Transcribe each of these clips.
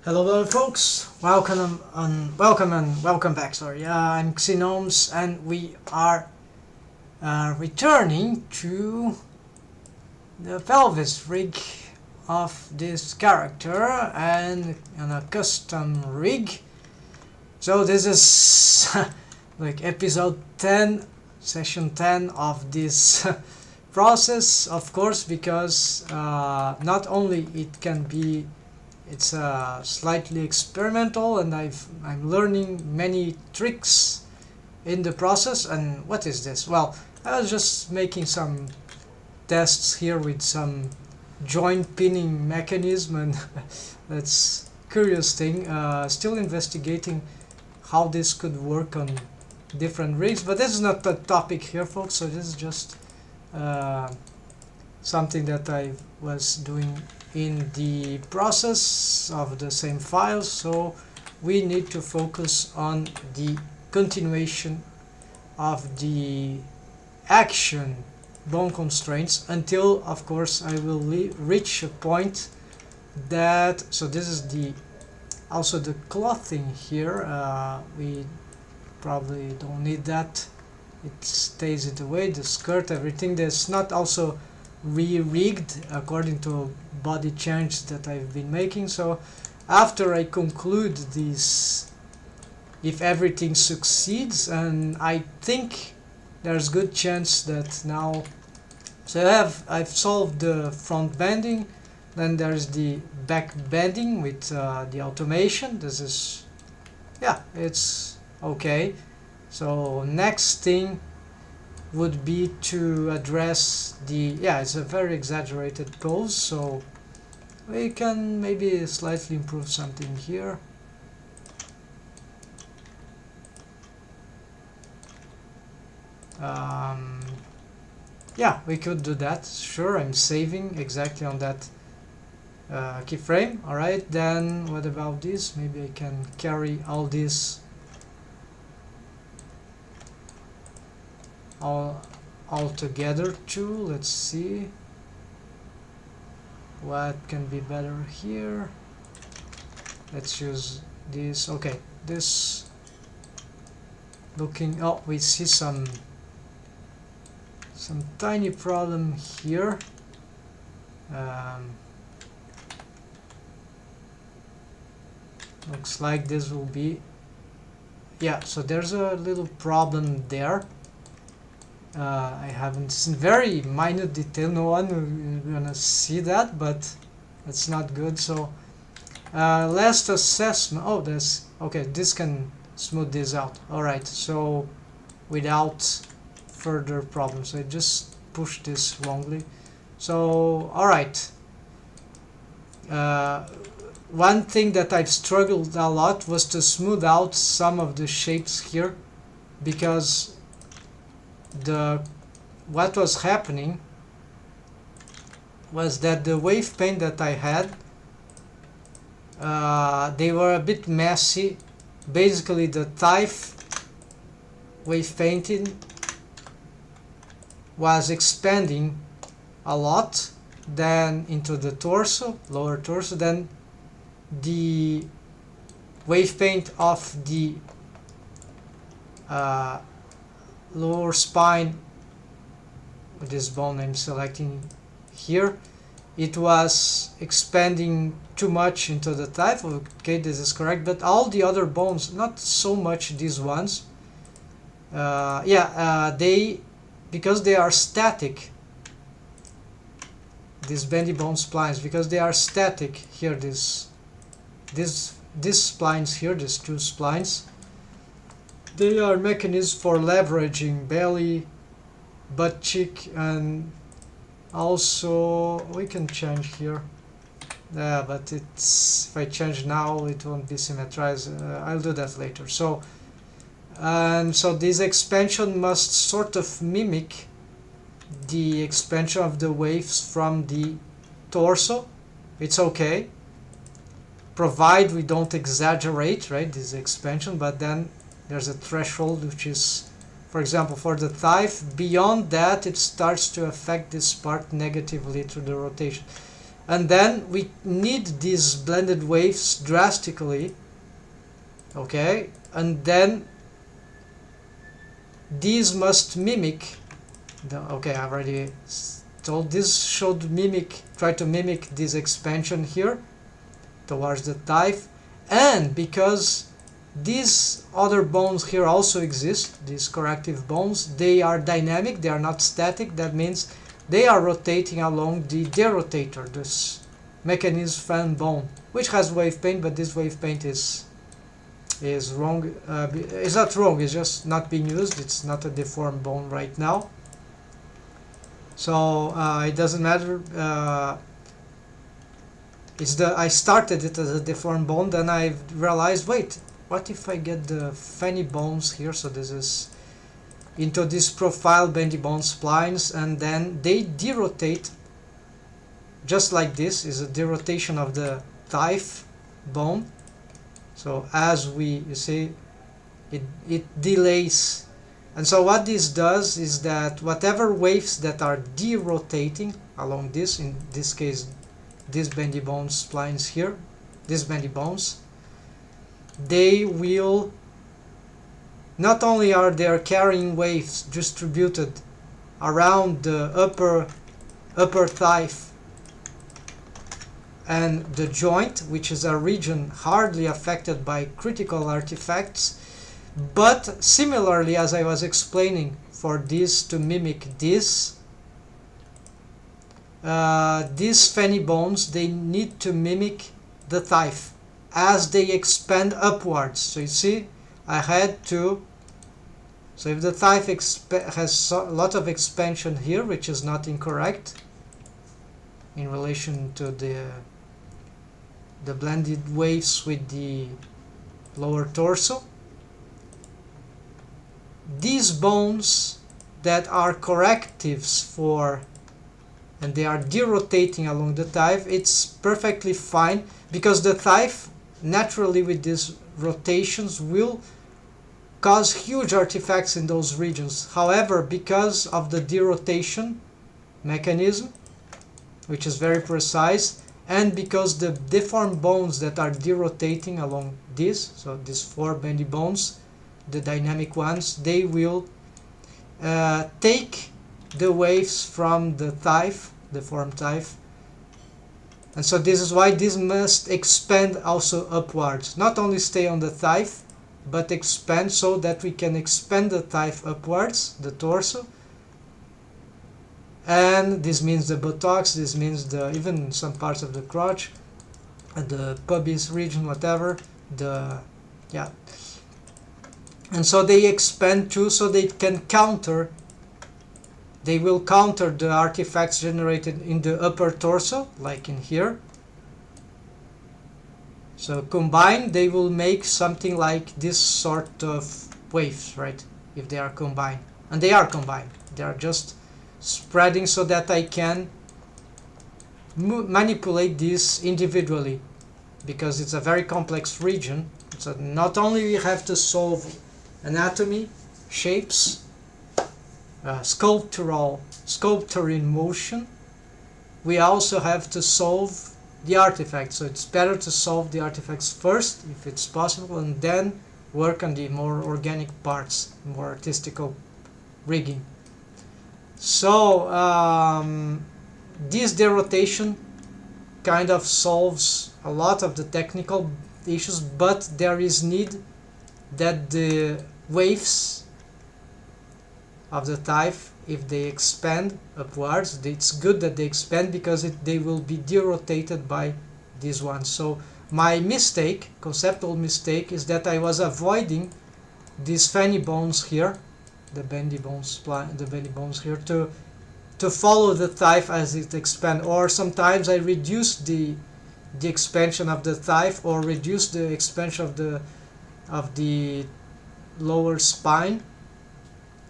Hello folks, welcome back. Sorry, I'm Pxy-Gnomes and we are returning to the pelvis rig of this character and on a custom rig. So this is like episode 10, session 10 of this process, of course, because not only it's slightly experimental, and I'm learning many tricks in the process. And what is this? Well, I was just making some tests here with some joint pinning mechanism, and that's curious thing. Still investigating how this could work on different rigs, but this is not the topic here, folks. So this is just something that I was doing in the process of the same file. So we need to focus on the continuation of the action bone constraints until, of course, I will reach a point that, so this is also the clothing here, we probably don't need that, it stays it away, the skirt, everything. That's not also re-rigged according to body change that I've been making. So after I conclude this, if everything succeeds, and I think there's good chance that now, so I've solved the front bending, then there's the back bending with the automation. This is, yeah, it's okay. So next thing would be to address it's a very exaggerated pose, so we can maybe slightly improve something here. Yeah, we could do that, sure. I'm saving exactly on that keyframe. Alright, then what about this? Maybe I can carry all this all together too. Let's see what can be better here. Let's use this. Okay, this looking, oh, we see some tiny problem here. Looks like this will be, yeah, so there's a little problem there. I haven't seen very minute detail, no one will gonna see that, but that's not good. So last assessment, oh, that's okay, this can smooth this out. Alright, so without further problems, I just pushed this wrongly. So alright, one thing that I've struggled a lot was to smooth out some of the shapes here, because what was happening was that the wave paint that I had, they were a bit messy. Basically the thigh wave painting was expanding a lot, then into the torso, lower torso, then the wave paint of the lower spine, with this bone I'm selecting here, it was expanding too much into the thigh. Okay, this is correct, but all the other bones, not so much these ones. They, because they are static, these bendy bone splines, because they are static here, these splines here, these two splines, they are mechanisms for leveraging belly, butt cheek, and also we can change here. Yeah, but it's, if I change now, it won't be symmetrized. I'll do that later. So, and so this expansion must sort of mimic the expansion of the waves from the torso. It's okay, provide we don't exaggerate, right, this expansion, but then there's a threshold which is, for example, for the thigh, beyond that it starts to affect this part negatively through the rotation. and then we need these blended waves drastically, okay, and then these must mimic the, okay, I already told this should try to mimic this expansion here towards the thigh. And because these other bones here also exist, these corrective bones, they are dynamic, they are not static. That means they are rotating along the derotator, this mechanism fan bone, which has wave paint, but this wave paint is wrong. It's not wrong, it's just not being used. It's not a deformed bone right now, so it doesn't matter. I started it as a deformed bone, then I realized, wait, what if I get the fanny bones here? So this is into this profile bendy bone splines, and then they derotate just like this. Is a derotation of the thigh bone. So as you see, it delays. And so what this does is that whatever waves that are derotating along this, in this case these bendy bone splines here, these bendy bones, they will, not only are they carrying waves distributed around the upper thigh and the joint, which is a region hardly affected by critical artifacts, but similarly, as I was explaining, for this to mimic this, these fanny bones, they need to mimic the thigh as they expand upwards. So you see, I had to, so if the thigh has a lot of expansion here, which is not incorrect in relation to the blended waves with the lower torso, these bones that are correctives for, and they are derotating along the thigh, it's perfectly fine, because the thigh naturally with these rotations will cause huge artifacts in those regions. However, because of the derotation mechanism, which is very precise, and because the deformed bones that are derotating along this, so these four bendy bones, the dynamic ones, they will take the waves from the thigh, the deformed thigh, and so this is why this must expand also upwards, not only stay on the thigh but expand, so that we can expand the thigh upwards, the torso, and this means the buttocks, this means the even some parts of the crotch, the pubis region, whatever, the, yeah, and so they expand too, so they can counter, they will counter the artifacts generated in the upper torso, like in here. So combined, they will make something like this sort of waves, right? If they are combined, and they are combined, they are just spreading so that I can manipulate this individually, because it's a very complex region. So not only we have to solve anatomy, shapes, sculpture in motion, we also have to solve the artifacts. So it's better to solve the artifacts first, if it's possible, and then work on the more organic parts, more artistical rigging. So this derotation kind of solves a lot of the technical issues, but there is need that the waves of the thigh, if they expand upwards, it's good that they expand, because they will be derotated by this one. So my mistake, conceptual mistake, is that I was avoiding these fanny bones here, the bendy bones here, to follow the thigh as it expands, or sometimes I reduce the expansion of the thigh, or reduce the expansion of the lower spine,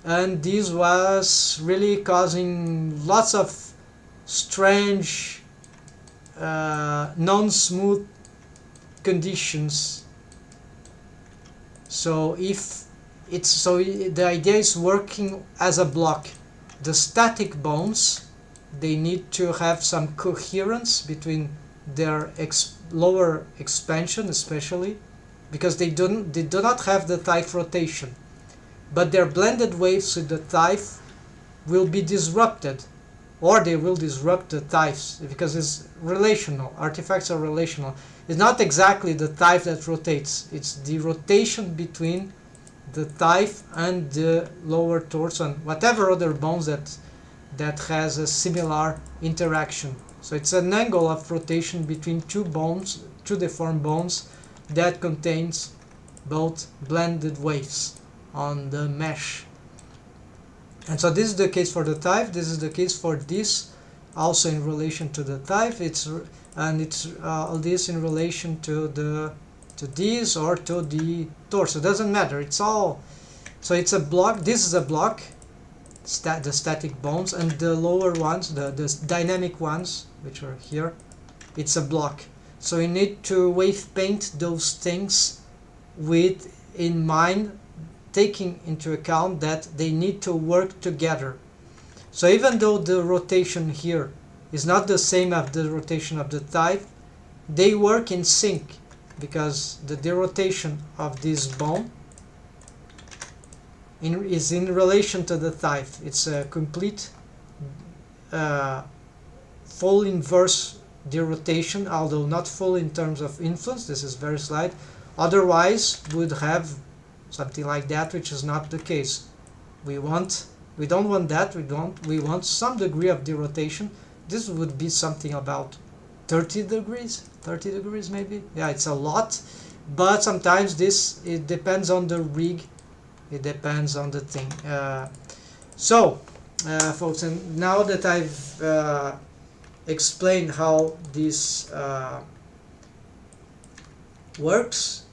and this was really causing lots of strange non-smooth conditions. So the idea is working as a block. The static bones they need to have some coherence between their lower expansion, especially because they do not have the thigh rotation, but their blended waves with the thigh will be disrupted, or they will disrupt the thighs, because it's relational. Artifacts are relational. It's not exactly the thigh that rotates, it's the rotation between the thigh and the lower torso and whatever other bones that has a similar interaction. So it's an angle of rotation between two bones, two deformed bones, that contains both blended waves on the mesh. And so this is the case for the thigh, this is the case for this, also in relation to the thigh, it's all this in relation to this or to the torso. It doesn't matter, it's all, so it's a block. This is a block, the static bones, and the lower ones, the dynamic ones, which are here, it's a block. So you need to wave paint those things with in mind, taking into account that they need to work together. So even though the rotation here is not the same as the rotation of the thigh, they work in sync, because the derotation of this bone is in relation to the thigh. It's a complete full inverse derotation, although not full in terms of influence. This is very slight. Otherwise would have something like that, which is not the case. We don't want that. We want some degree of derotation. This would be something about 30 degrees maybe. Yeah, it's a lot, but sometimes it depends on the rig, it depends on the thing. Folks, and now that I've explained how this works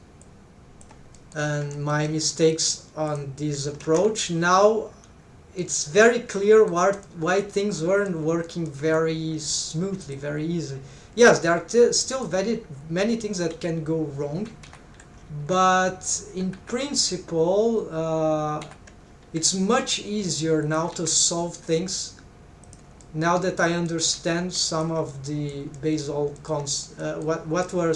and my mistakes on this approach, now it's very clear why things weren't working very smoothly, very easily. Yes, there are still very many things that can go wrong, but in principle it's much easier now to solve things now that I understand some of the basal what were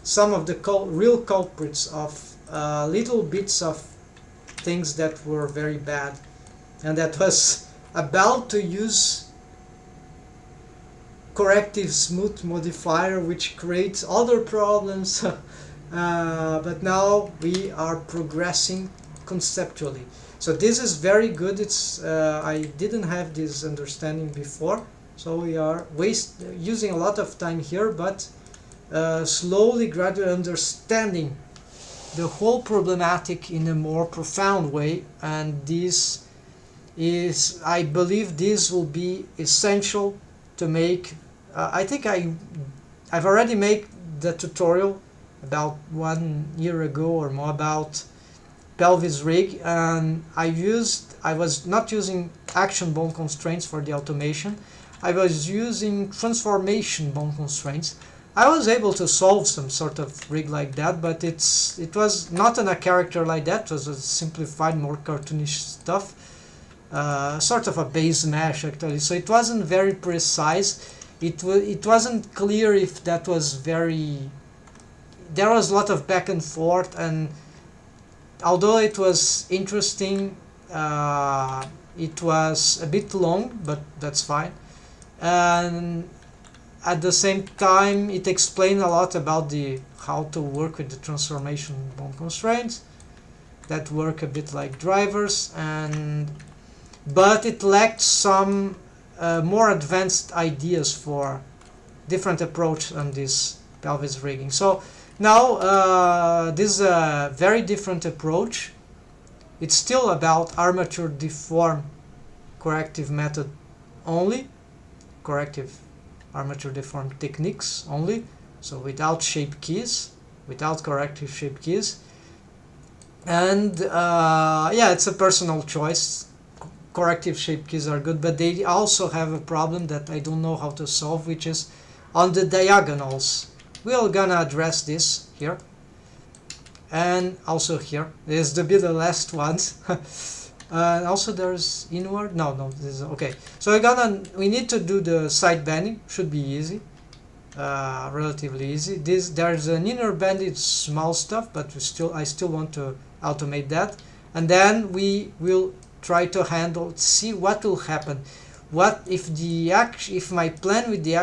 some of the real culprits of little bits of things that were very bad, and that was about to use corrective smooth modifier, which creates other problems. But now we are progressing conceptually, so this is very good. It's I didn't have this understanding before, so we are using a lot of time here, but slowly, gradually understanding the whole problematic in a more profound way. And this is, I believe this will be essential to make. I think I've already made the tutorial about 1 year ago or more about pelvis rig, and I was not using action bone constraints for the automation. I was using transformation bone constraints. I was able to solve some sort of rig like that, but it was not in a character like that. It was a simplified, more cartoonish stuff, sort of a base mesh actually. So it wasn't very precise. It wasn't clear if that was very. There was a lot of back and forth, and although it was interesting, it was a bit long, but that's fine. And at the same time, it explained a lot about how to work with the transformation bone constraints that work a bit like drivers, but it lacked some more advanced ideas for different approach on this pelvis rigging. So now this is a very different approach. It's still about armature deform corrective method only, corrective armature deform techniques only, so without shape keys, without corrective shape keys. And yeah, it's a personal choice. Corrective shape keys are good, but they also have a problem that I don't know how to solve, which is on the diagonals. We're gonna address this here and also here. This is the last ones. Also there's inward. No, this is okay. So we need to do the side bending. Should be easy, relatively easy. There's an inner bend. It's small stuff, but I still want to automate that. And then we will try to see what will happen. What if if my plan with the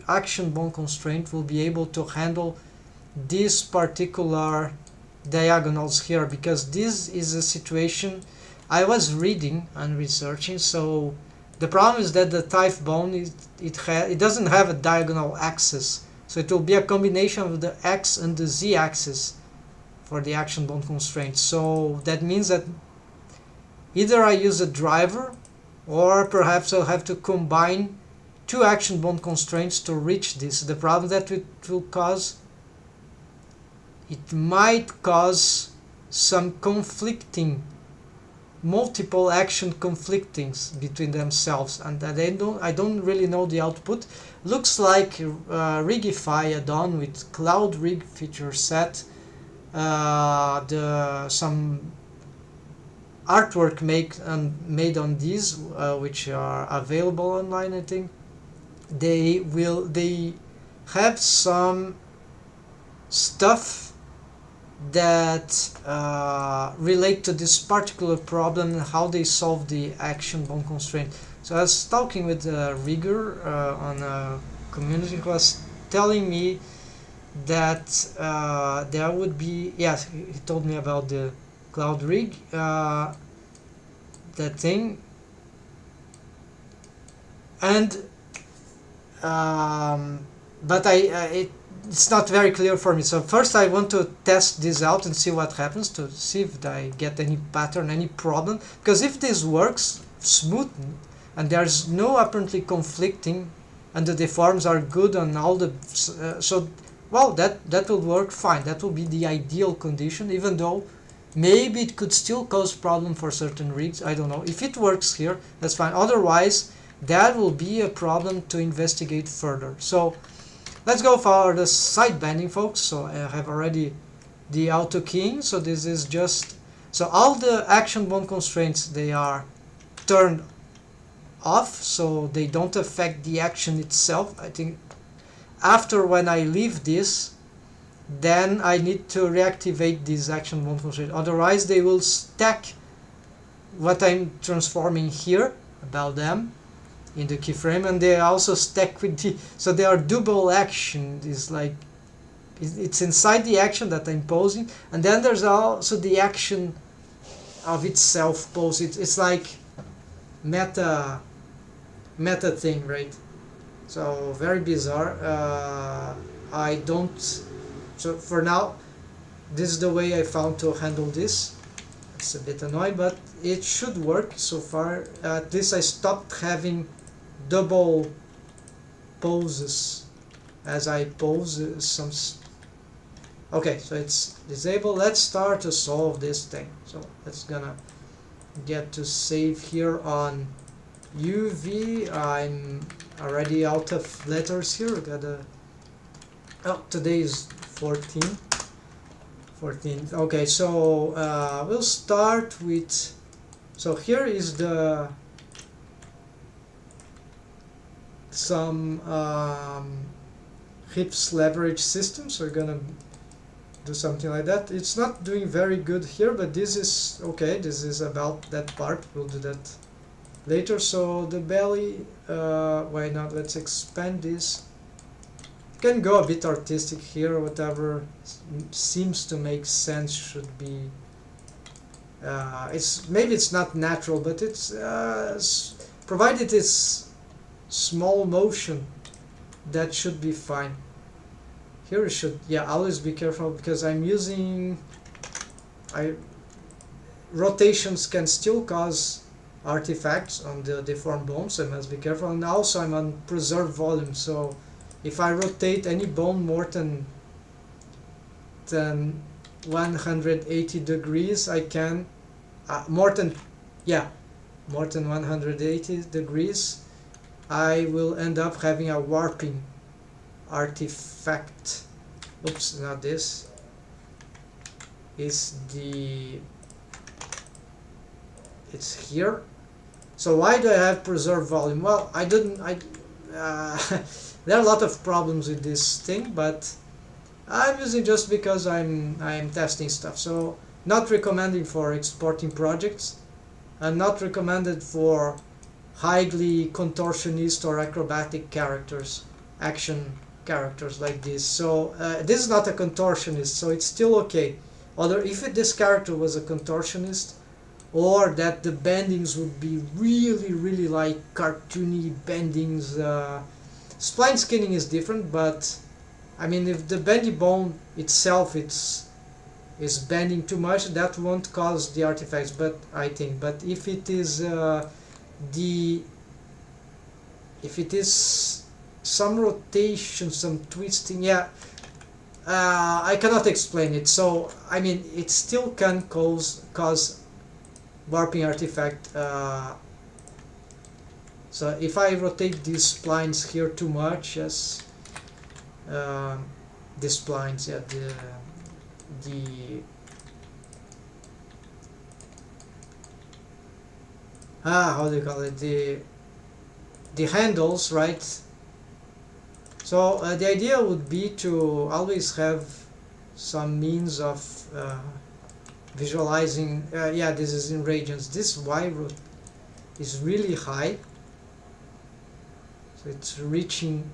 action bone constraint will be able to handle these particular diagonals here, because this is a situation I was reading and researching. So the problem is that the type bone it doesn't have a diagonal axis, so it will be a combination of the x and the z axis for the action bone constraint. So that means that either I use a driver, or perhaps I'll have to combine two action bone constraints to reach this. The problem that it might cause some multiple action conflicting between themselves, and I don't really know the output. Looks like Rigify add-on with Cloud Rig feature set, some artwork made on these, which are available online. I think they have some stuff that relate to this particular problem and how they solve the action bone constraint. So I was talking with a rigger on a community who was telling me that there would be, yes, he told me about the Cloud Rig, that thing, and but it's not very clear for me. So first I want to test this out and see what happens, to see if I get any pattern, any problem, because if this works smooth and there's no apparently conflicting and the deforms are good on all the well, that will work fine. That will be the ideal condition, even though maybe it could still cause problem for certain rigs. I don't know. If it works here, that's fine. Otherwise, that will be a problem to investigate further. So let's go for the side bending, folks. So I have already the auto keying. So this is just, so all the action bone constraints, they are turned off, so they don't affect the action itself. I think after when I leave this, then I need to reactivate these action bone constraints. Otherwise, they will stack what I'm transforming here about them in the keyframe, and they also stack with the, so they are double action. Is like it's inside the action that I'm posing, and then there's also the action of itself posed. It's like meta thing, right? So very bizarre. I don't. So for now, this is the way I found to handle this. It's a bit annoying, but it should work so far. At least I stopped having double poses as I pose some. Okay, so it's disabled. Let's start to solve this thing. So let's gonna get to save here on UV. I'm already out of letters here. Today is 14. Okay, so we'll start with, so here is some hips leverage system. So we're gonna do something like that. It's not doing very good here, but this is okay. This is about that part. We'll do that later. So the belly, why not? Let's expand this. Can go a bit artistic here. Whatever seems to make sense should be. Maybe it's not natural, but it's provided it's small motion, that should be fine. Here it should, yeah, always be careful because I'm using, rotations can still cause artifacts on the deformed bone, so I must be careful. And also I'm on preserved volume, so if I rotate any bone more than 180 degrees, I can, more than 180 degrees, I will end up having a warping artifact. Oops, not this. it's here. So why do I have preserve volume? Well, there are a lot of problems with this thing, but I'm using just because I'm testing stuff. So not recommending for exporting projects, and not recommended for highly contortionist or acrobatic characters, action characters like this. So this is not a contortionist, so it's still okay. Although if this character was a contortionist, or that the bendings would be really like cartoony bendings. Spline skinning is different, but I mean, if the bendy bone itself is bending too much, that won't cause the artifacts. But I think, but if it is some rotation, some twisting, yeah, I cannot explain it. So I mean, it still can cause warping artifact. So if I rotate these splines here too much, yes, these splines, yeah, how do you call it, the handles, right? So the idea would be to always have some means of visualizing. Yeah, this is in radians. This Y root is really high, so it's reaching.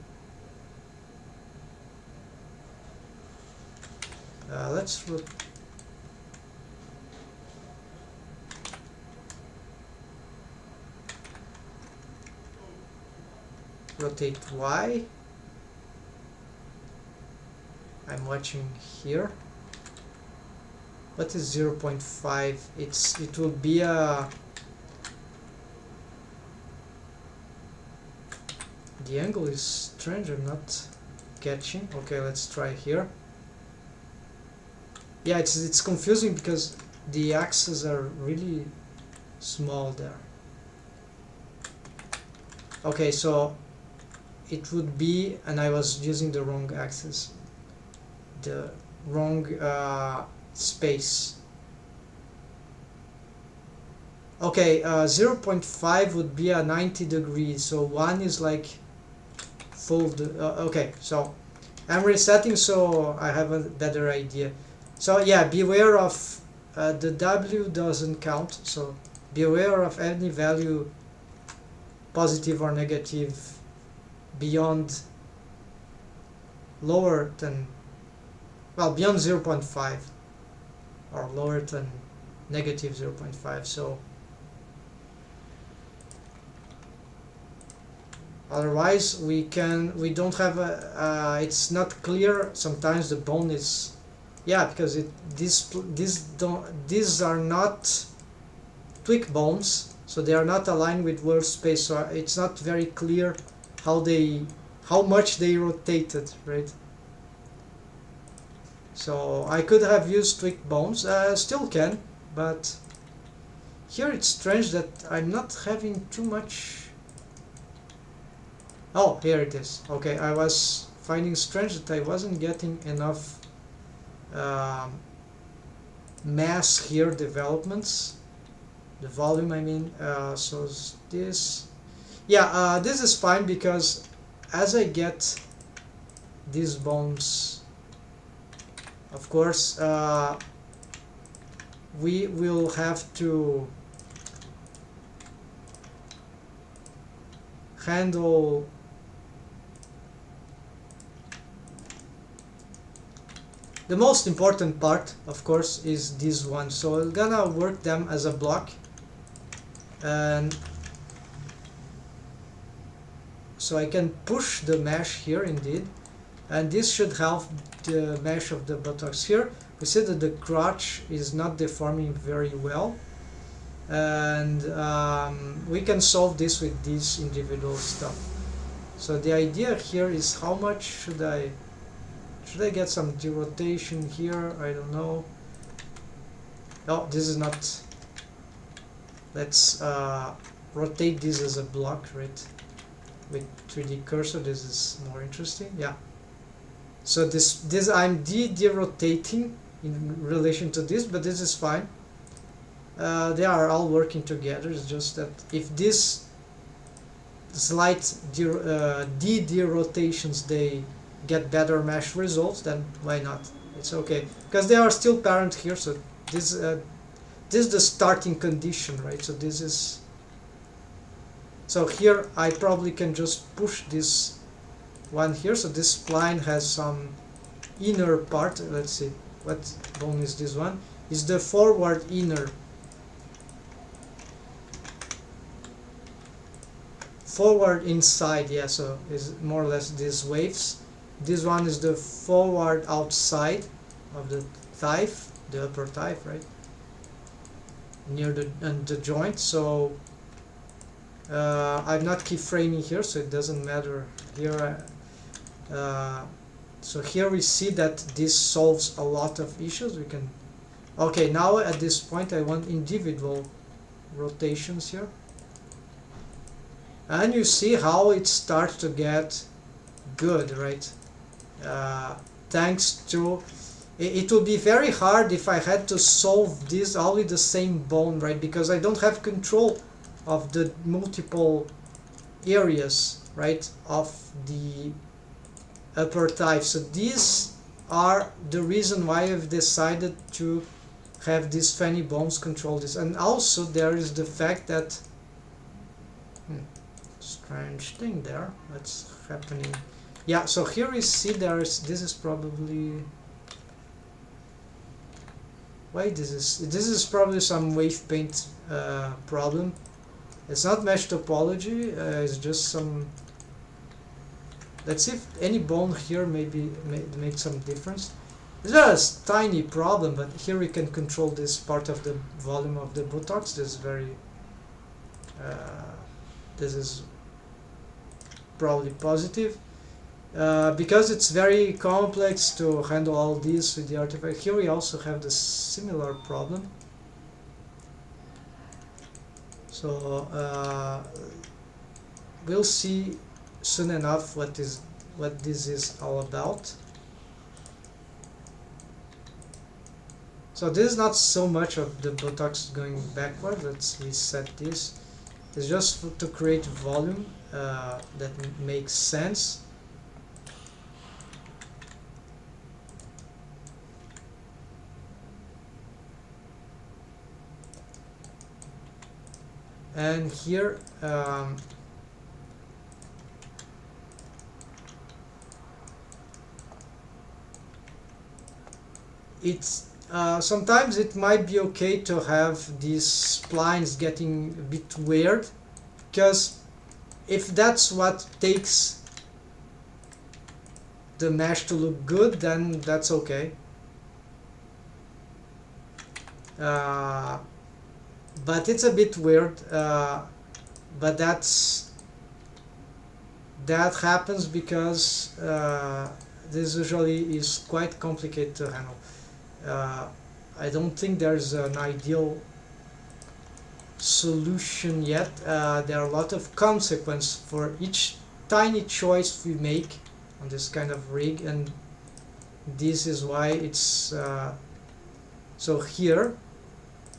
Let's rotate Y. I'm watching here. What is 0.5? It will be a. The angle is strange. I'm not catching. Okay, let's try here. Yeah, it's confusing because the axes are really small there. Okay, so it would be, and I was using the wrong axis, the wrong space. Okay, 0.5 would be a 90 degrees, so 1 is like full. Okay, so I'm resetting so I have a better idea. So yeah, beware of the W doesn't count, so beware of any value, positive or negative, beyond lower than, well, beyond 0.5 or lower than negative 0.5. So otherwise we don't have a it's not clear. Sometimes the bone is, yeah, because these are not tweak bones, so they are not aligned with world space, so it's not very clear how much they rotated, right? So I could have used tweak bones, still can, but here it's strange that I'm not having too much. Oh, here it is. Okay, I was finding strange that I wasn't getting enough mass here, developments, the volume, I mean. So this, yeah, this is fine, because as I get these bones, of course, we will have to handle the most important part, of course, is this one. So I'm gonna work them as a block, and so I can push the mesh here indeed, and this should help the mesh of the buttocks here. We see that the crotch is not deforming very well, and we can solve this with this individual stuff. So the idea here is, how much should I get some derotation here? I don't know. Oh, this is not. Let's rotate this as a block, right? With 3D cursor, this is more interesting. Yeah. So this I'm de-rotating in relation to this, but this is fine. they are all working together. It's just that if this slight de-rotations they get better mesh results, then why not? It's okay, because they are still parent here, so this is the starting condition, right? So this is, so here I probably can just push this one here, so this spline has some inner part. Let's see, what bone is this one? Is the forward inner, forward inside, yeah, so is more or less these waves. This one is the forward outside of the thigh, the upper thigh, right, near the joint. So I'm not keyframing here, so it doesn't matter here. So here we see that this solves a lot of issues. We can, okay, now at this point I want individual rotations here, and you see how it starts to get good, right? Thanks to, it will be very hard if I had to solve this all with the same bone, right? Because I don't have control of the multiple areas, right, of the upper thigh. So these are the reason why I've decided to have these funny bones control this. And also there is the fact that strange thing there, what's happening? Yeah, so here we see there's, this is probably, why this is probably some wave paint problem. It's not mesh topology, it's just some, let's see if any bone here maybe make some difference. It's just a tiny problem, but here we can control this part of the volume of the buttocks. This is very this is probably positive, because it's very complex to handle all these with the artifact. Here we also have the similar problem. So we'll see soon enough what this is all about. So this is not so much of the buttocks going backward. Let's reset this. It's just to create volume that makes sense. And here it's sometimes it might be okay to have these splines getting a bit weird, because if that's what takes the mesh to look good, then that's okay. But it's a bit weird, but that happens because this usually is quite complicated to handle. I don't think there's an ideal solution yet. There are a lot of consequences for each tiny choice we make on this kind of rig, and this is why it's so here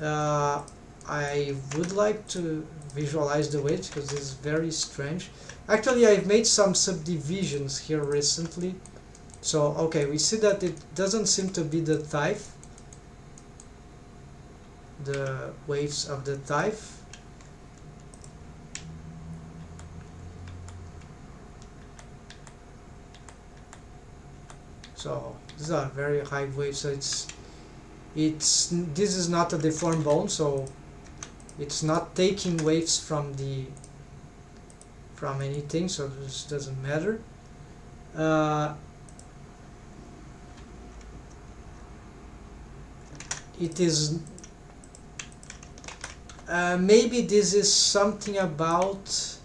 I would like to visualize the weight, because this is very strange. Actually, I've made some subdivisions here recently. So okay, we see that it doesn't seem to be the thigh, the waves of the thigh. So these are very high waves. So this is not a deformed bone, so it's not taking waves from anything. So this doesn't matter. It is maybe this is something about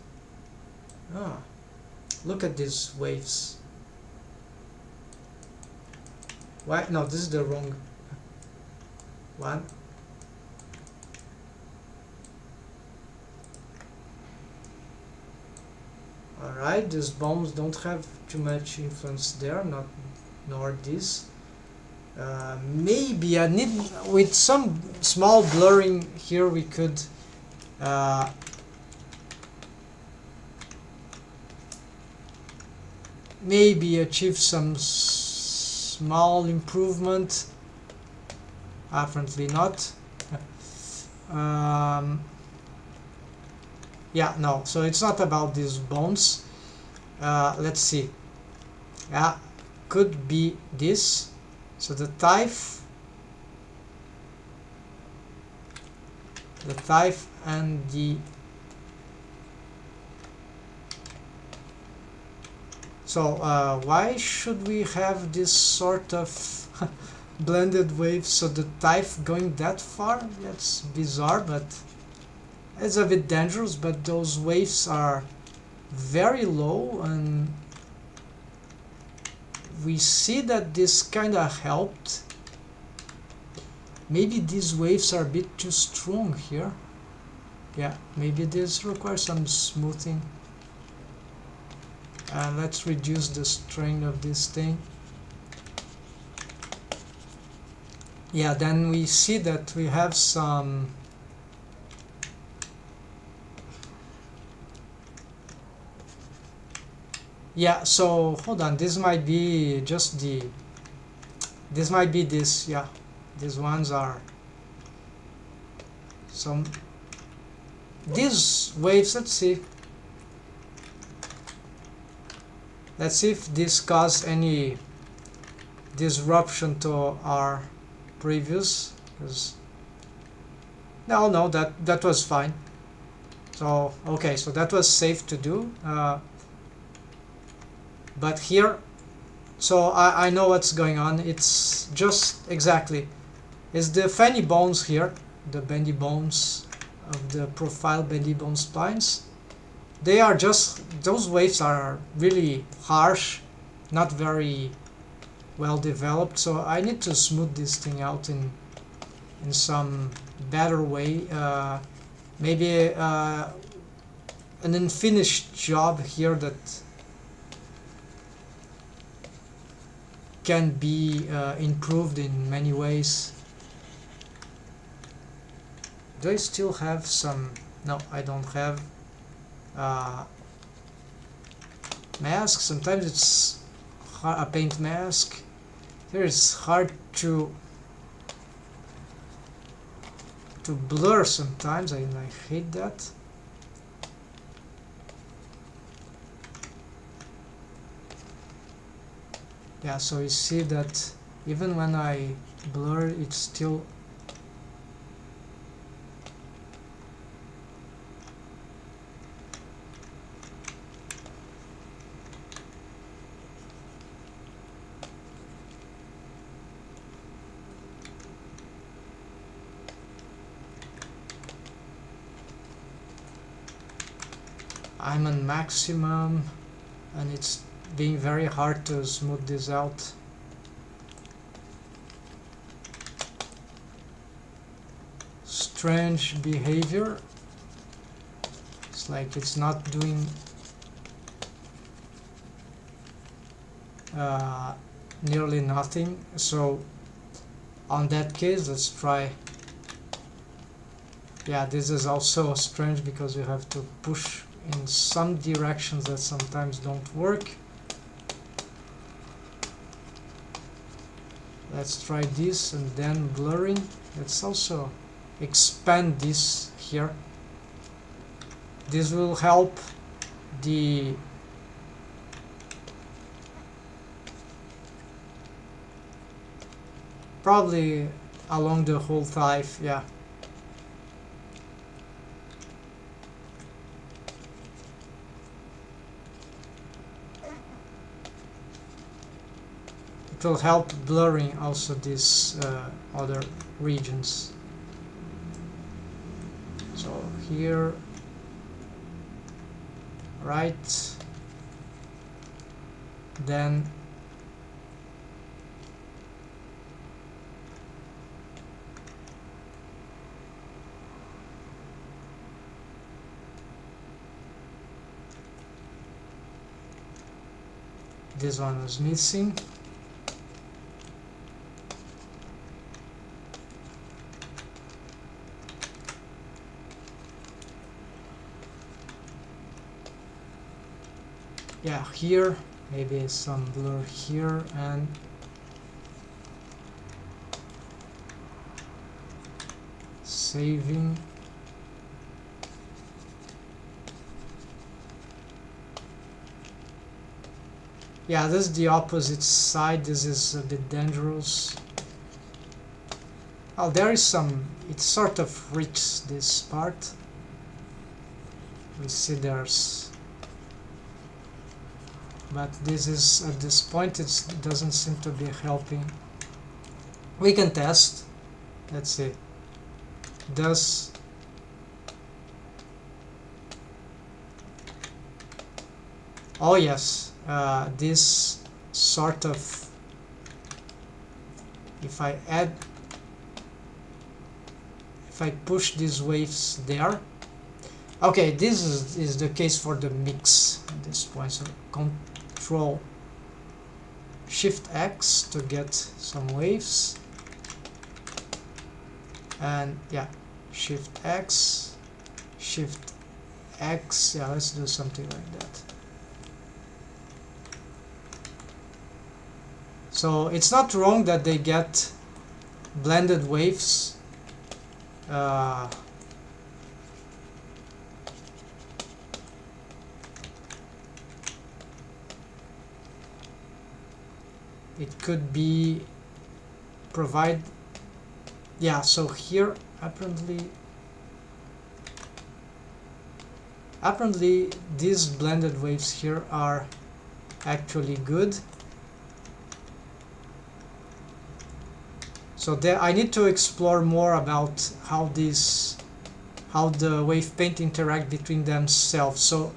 look at these waves. Why? No, this is the wrong one. Alright, these bones don't have too much influence there, nor this. Maybe I need, with some small blurring here, we could maybe achieve some small improvement. Apparently not. Yeah, no, so it's not about these bones. Let's see. Yeah, could be this. So the thigh and the, so why should we have this sort of blended wave? So the thigh going that far, that's bizarre, but it's a bit dangerous. But those waves are very low, and we see that this kind of helped. Maybe these waves are a bit too strong here. Yeah, maybe this requires some smoothing. Let's reduce the strain of this thing. Yeah, then we see that we have some yeah, so hold on, this might be just the, this might be this, yeah, these ones are some, these waves, let's see if this caused any disruption to our previous, because no, that was fine. So okay, so that was safe to do. But here, so I know what's going on. It's just exactly, it's the funny bones here, the bendy bones of the profile bendy bone splines. They are just, those waves are really harsh, not very well developed. So I need to smooth this thing out in some better way. Maybe an unfinished job here that can be improved in many ways. Do I still have some? No, I don't have mask. Sometimes it's a paint mask. Here it's hard to blur sometimes, and I hate that. Yeah, so you see that even when I blur, it's still I'm on maximum, and it's being very hard to smooth this out. Strange behavior. It's like it's not doing nearly nothing. So on that case, let's try. Yeah, this is also strange because you have to push in some directions that sometimes don't work. Let's try this, and then blurring. Let's also expand this here. This will help the probably along the whole thigh, yeah. It will help blurring also these other regions. So here, right, then this one was missing. yeah, here maybe some blur here, and saving. Yeah, this is the opposite side. This is a bit dangerous. Oh, there is some, it sort of reaches this part. We see there's, but this is, at this point it doesn't seem to be helping. We can test. Let's see. Does oh yes, this sort of, if I push these waves there. Okay, this is the case for the mix at this point. So Control Shift X to get some waves, and yeah, Shift X, Shift X. Yeah, let's do something like that. So it's not wrong that they get blended waves. It could be provide, yeah, so here apparently these blended waves here are actually good. So there I need to explore more about how the wave paint interact between themselves. So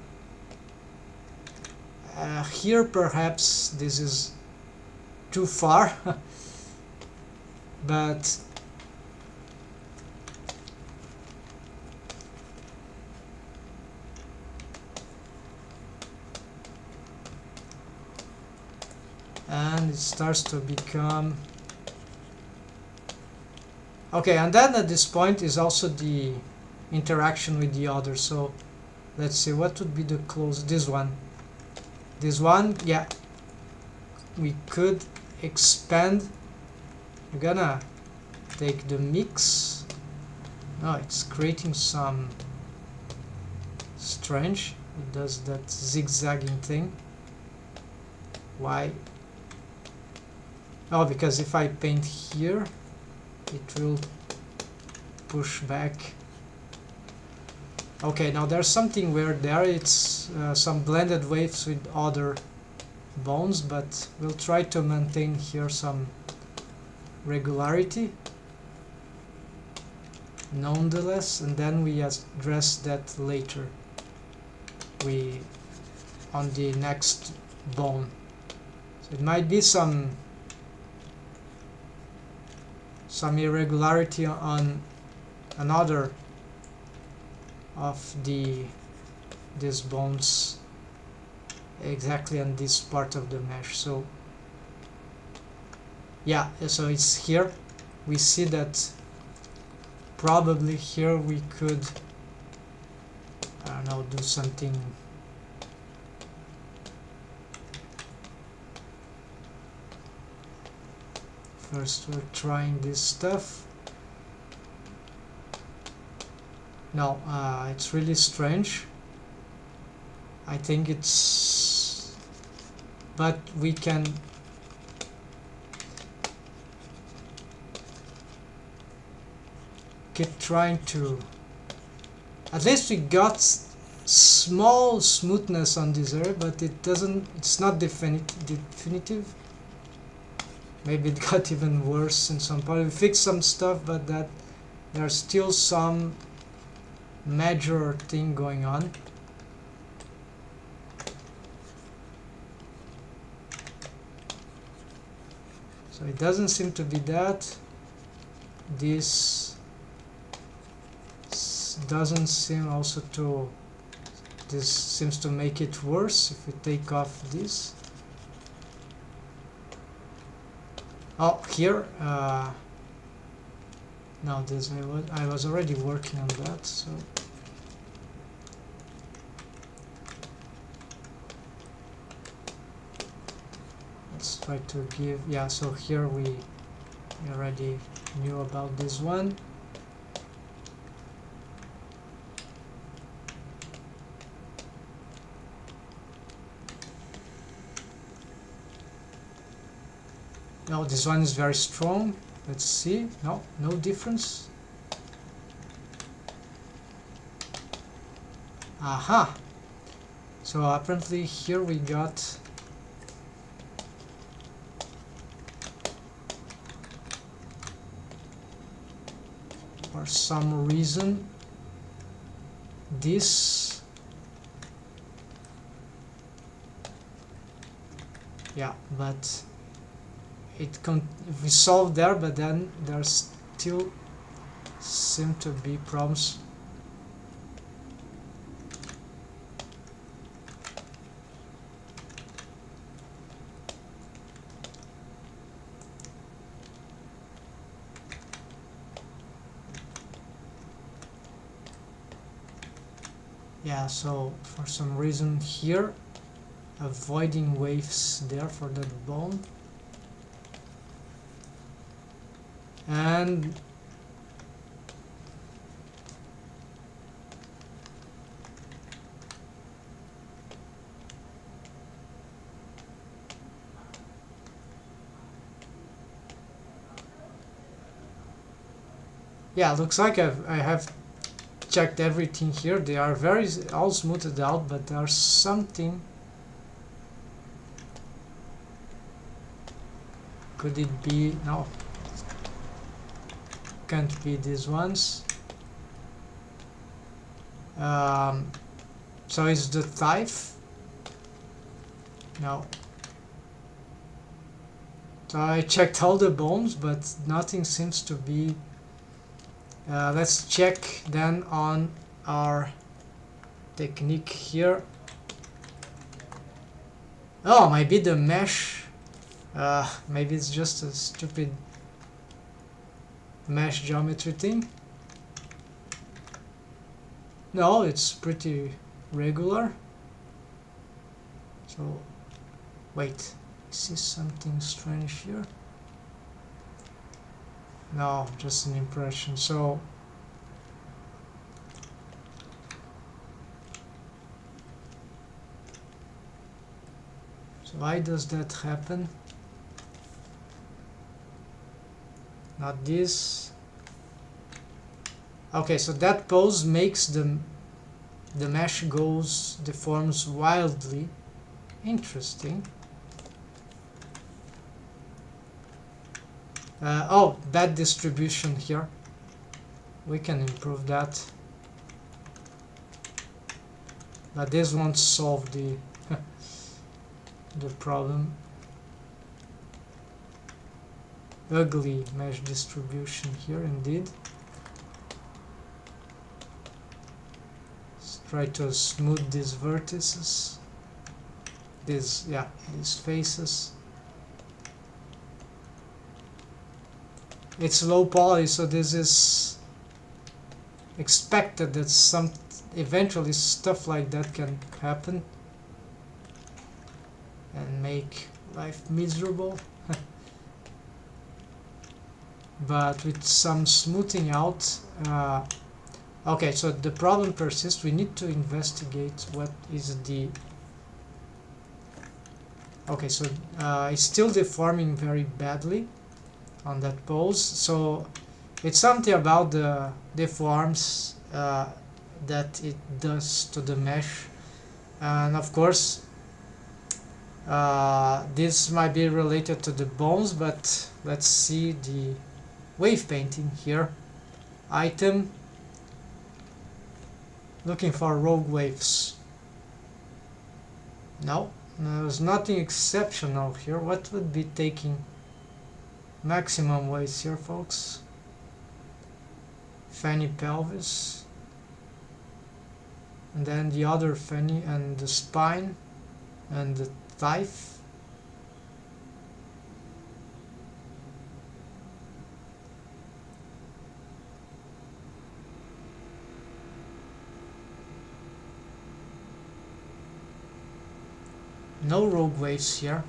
here perhaps this is too far, but and it starts to become okay. And then at this point is also the interaction with the other. So let's see, what would be the close, this one, yeah, we could expand. We're gonna take the mix. No, it's creating some strange, it does that zigzagging thing. Why? Oh, because if I paint here it will push back. Okay, now there's something weird there. It's some blended waves with other bones, but we'll try to maintain here some regularity nonetheless, and then we address that later on the next bone. So it might be some irregularity on another of these bones, exactly on this part of the mesh. So yeah, so it's here. We see that probably here we could, I don't know, do something. First we're trying this stuff. No, it's really strange. I think it's, but we can keep trying to, at least we got small smoothness on this area, but it's not definitive. Maybe it got even worse in some part. We fixed some stuff, but that there's still some major thing going on. So it doesn't seem to be that. This doesn't seem also to, this seems to make it worse if we take off this. Oh, here, no, this I was already working on that, so try to give, yeah, so here we already knew about this one. Now this one is very strong. Let's see. No difference. Aha! So apparently here we got for some reason this, yeah, but we solved there, but then there still seem to be problems. Yeah, so for some reason here avoiding waves there for that bone, and yeah, looks like I have checked everything here. They are all smoothed out, but there's something. Could it be? No, can't be these ones. So is the thigh? No. So I checked all the bones, but nothing seems to be. Let's check then on our technique here. Oh, maybe the mesh. Maybe it's just a stupid mesh geometry thing. No, it's pretty regular. So, wait, I see something strange here. No, just an impression. So why does that happen? Not this. Okay, so that pose makes the mesh deforms wildly. Interesting. Oh, bad distribution here. We can improve that. But this won't solve the the problem. Ugly mesh distribution here indeed. Let's try to smooth these vertices. These faces. It's low poly, so this is expected that eventually stuff like that can happen and make life miserable. But with some smoothing out, okay, so the problem persists. We need to investigate what is the. Okay, so it's still deforming very badly on that pose. So it's something about the deforms that it does to the mesh, and of course this might be related to the bones, but let's see the wave painting here. Item, looking for rogue waves. No, there's nothing exceptional here. What would be taking maximum waves here, folks? Fanny, pelvis, and then the other fanny and the spine and the thigh. No rogue waves here.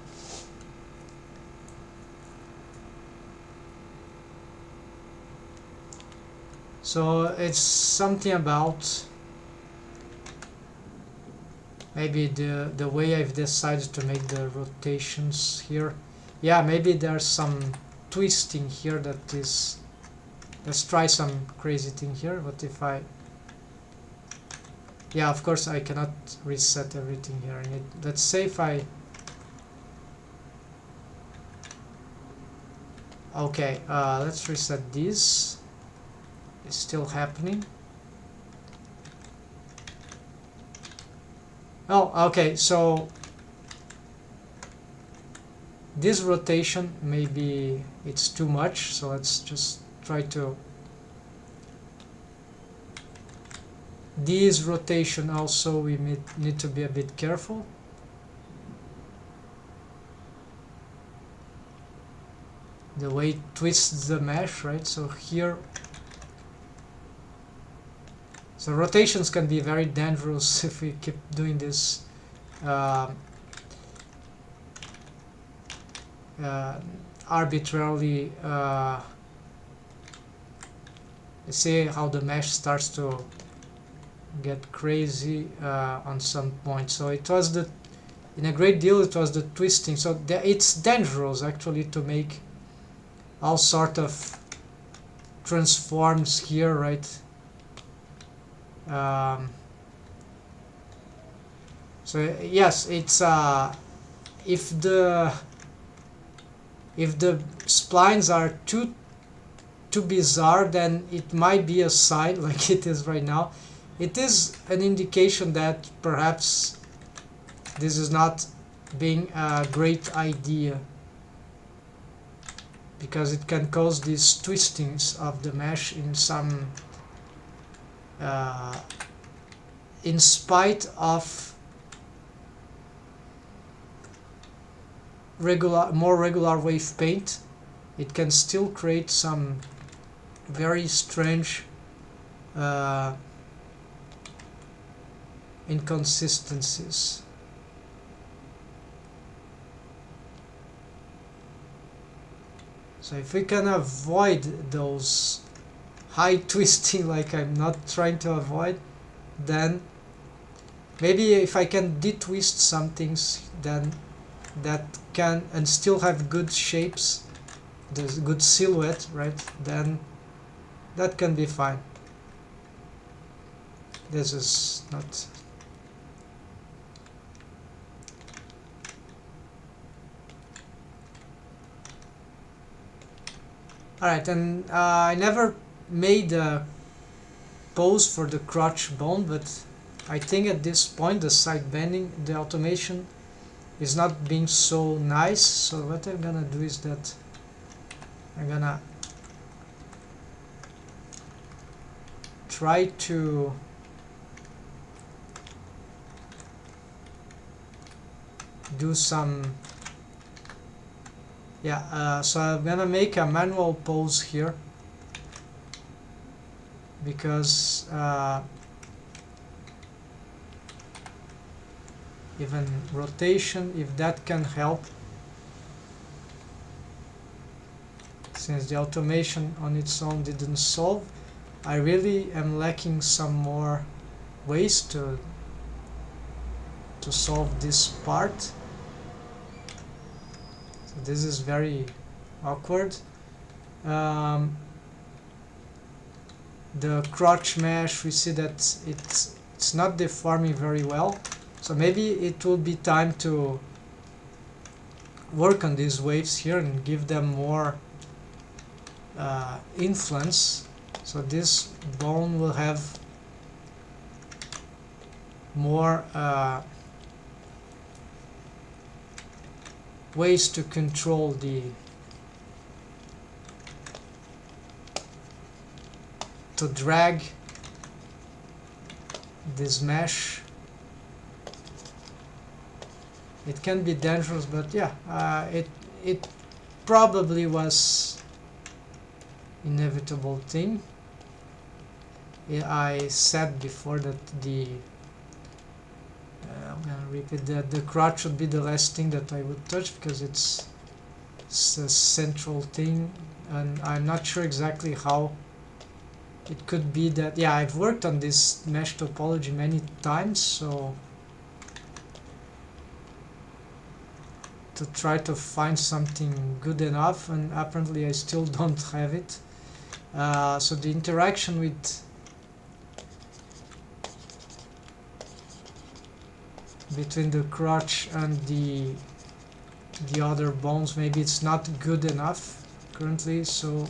So it's something about maybe the way I've decided to make the rotations here. Yeah, maybe there's some twisting here that is. Let's try some crazy thing here. What if I... Yeah, of course I cannot reset everything here. Let's say if I... Okay, let's reset this. It's still happening. Oh, okay, so this rotation, maybe it's too much, so let's just try to... This rotation also we need to be a bit careful. The way it twists the mesh, right? So here... So rotations can be very dangerous if we keep doing this arbitrarily. See how the mesh starts to get crazy on some point. So it was the... In a great deal it was the twisting. So it's dangerous actually to make all sort of transforms here, right? So yes, it's if the splines are too bizarre, then it might be a sign, like it is right now. It is an indication that perhaps this is not being a great idea, because it can cause these twistings of the mesh in some in spite of more regular wave paint. It can still create some very strange inconsistencies. So if we can avoid those high twisting, like I'm not trying to avoid, then maybe if I can detwist some things, then that can and still have good shapes, the good silhouette, right? Then that can be fine. This is not... Alright, and I never made a pose for the crotch bone, but I think at this point the side bending, the automation is not being so nice. So what I'm gonna do is that I'm gonna try to do some... Yeah, so I'm gonna make a manual pose here, because even rotation, if that can help, since the automation on its own didn't solve, I really am lacking some more ways to solve this part. So this is very awkward. The crotch mesh, we see that it's not deforming very well, so maybe it will be time to work on these waves here and give them more influence, so this bone will have more ways to control to drag this mesh. It can be dangerous, but yeah, it probably was inevitable thing. I said before that I'm gonna repeat that the crotch would be the last thing that I would touch, because it's a central thing, and I'm not sure exactly how it could be that, yeah, I've worked on this mesh topology many times, so to try to find something good enough, and apparently I still don't have it. So the interaction with between the crotch and the other bones, maybe it's not good enough currently, so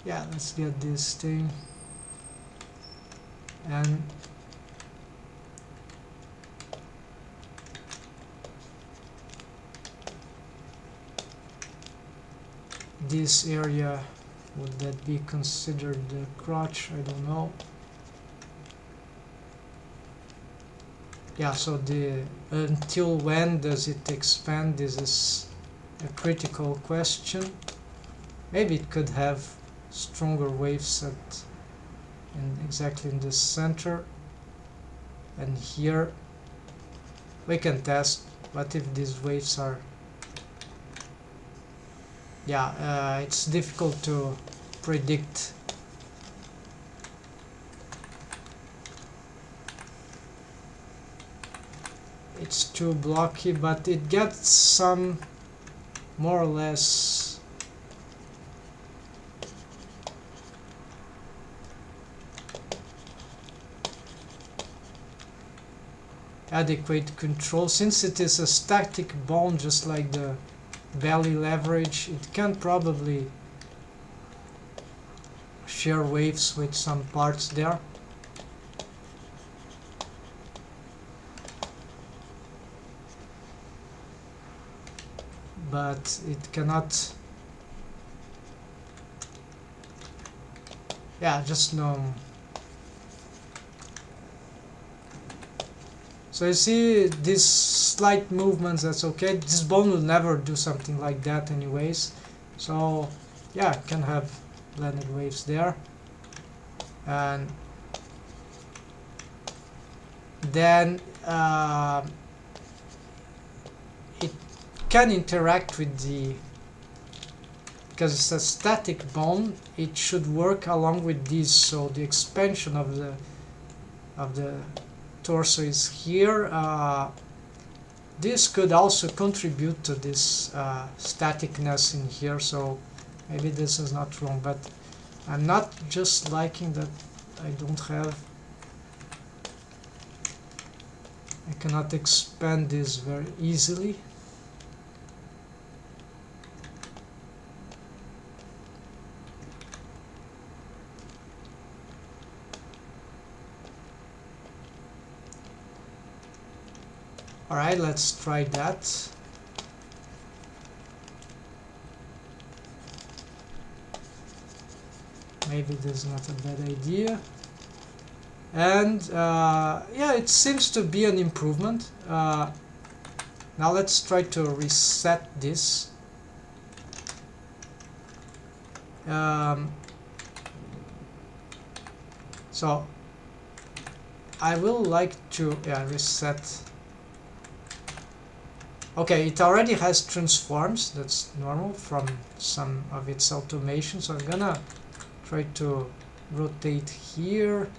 yeah, let's get this thing, and this area, would that be considered the crotch? I don't know. Yeah, so the until when does it expand? This is a critical question. Maybe it could have stronger waves exactly in the center, and here we can test what if these waves are, yeah, it's difficult to predict. It's too blocky, but it gets some more or less adequate control. Since it is a static bone, just like the belly leverage, it can probably share waves with some parts there. But it cannot, yeah, just no. So you see these slight movements, that's okay. This bone will never do something like that anyways. So yeah, can have blended waves there. And then it can interact with the, because it's a static bone, it should work along with this. So the expansion of the torso is here. This could also contribute to this staticness in here, so maybe this is not wrong, but I'm not just liking that I don't have, I cannot expand this very easily. Alright, let's try that. Maybe this is not a bad idea. And yeah, it seems to be an improvement. Now let's try to reset this. So I will like to reset. Okay, it already has transforms, that's normal from some of its automation, so I'm gonna try to rotate here.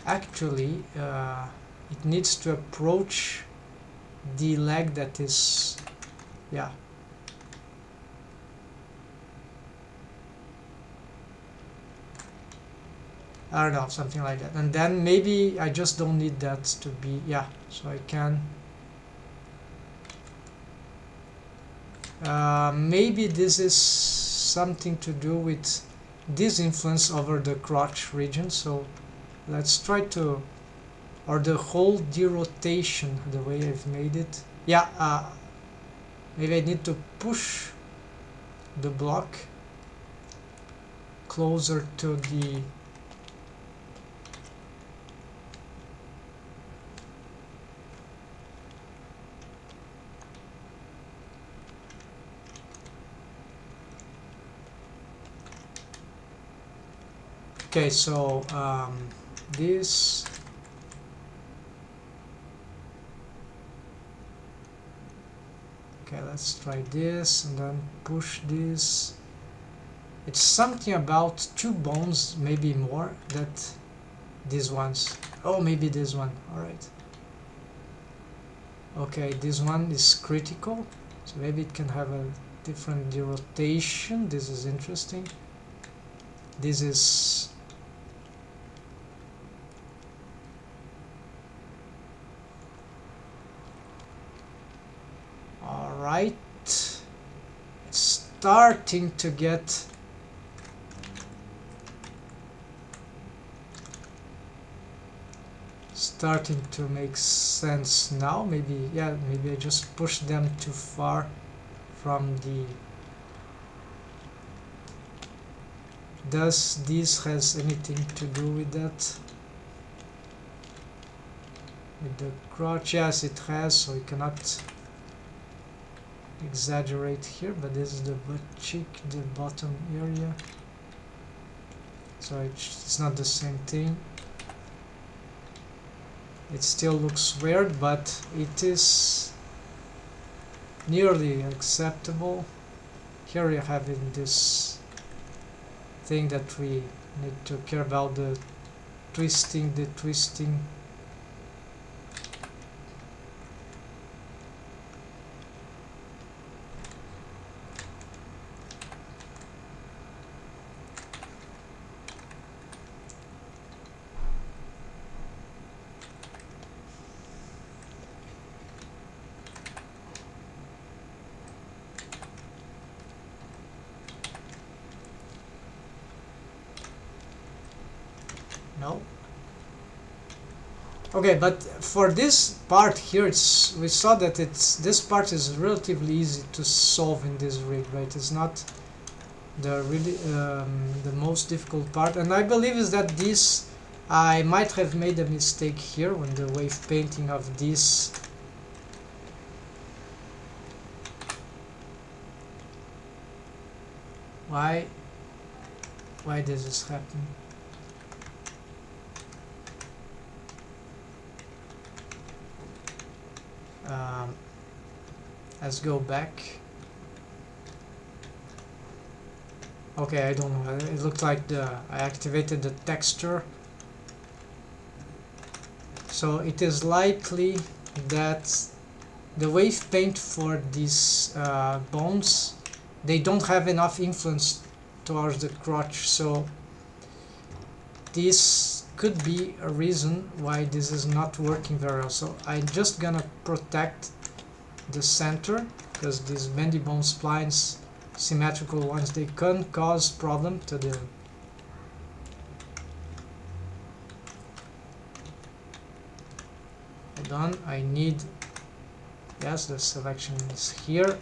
Actually, it needs to approach the leg that is, yeah. I don't know, something like that. And then maybe I just don't need that to be, yeah, so I can. Maybe this is something to do with this influence over the crotch region, so let's try to, or the whole derotation, the way I've made it. Yeah, maybe I need to push the block closer to the Okay, so this okay, let's try this and then push this. It's something about 2 bones, maybe more, that these ones. Oh, maybe this one. Alright. Okay, this one is critical, so maybe it can have a different rotation. This is interesting. This is alright. It's starting to get make sense now. Maybe, yeah, maybe I just pushed them too far from the... Does this has anything to do with that? With the crotch? Yes, it has, so you cannot exaggerate here, but this is the butt cheek, the bottom area, so it's not the same thing. It still looks weird, but it is nearly acceptable. Here you have in this thing that we need to care about, the twisting. No. Okay, but for this part here, we saw that this part is relatively easy to solve in this rig, right? It's not the most difficult part, and I believe is that this, I might have made a mistake here when the wave painting of this. Why this is happening? Let's go back. Okay, I don't know. It looked like I activated the texture. So it is likely that the wave paint for these bones, they don't have enough influence towards the crotch. So this could be a reason why this is not working very well. So I'm just gonna protect the center, because these bendy bone splines, symmetrical ones, they can cause problem to the hold on, I need, yes, the selection is here,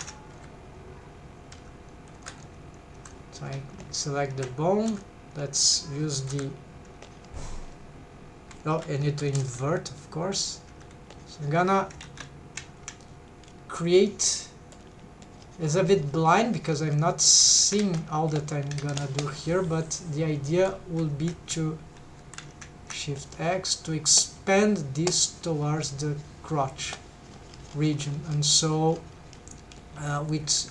so I select the bone. Let's use the, oh, I need to invert, of course. So I'm gonna create, is a bit blind because I'm not seeing all that I'm gonna do here, but the idea will be to Shift X to expand this towards the crotch region, and so with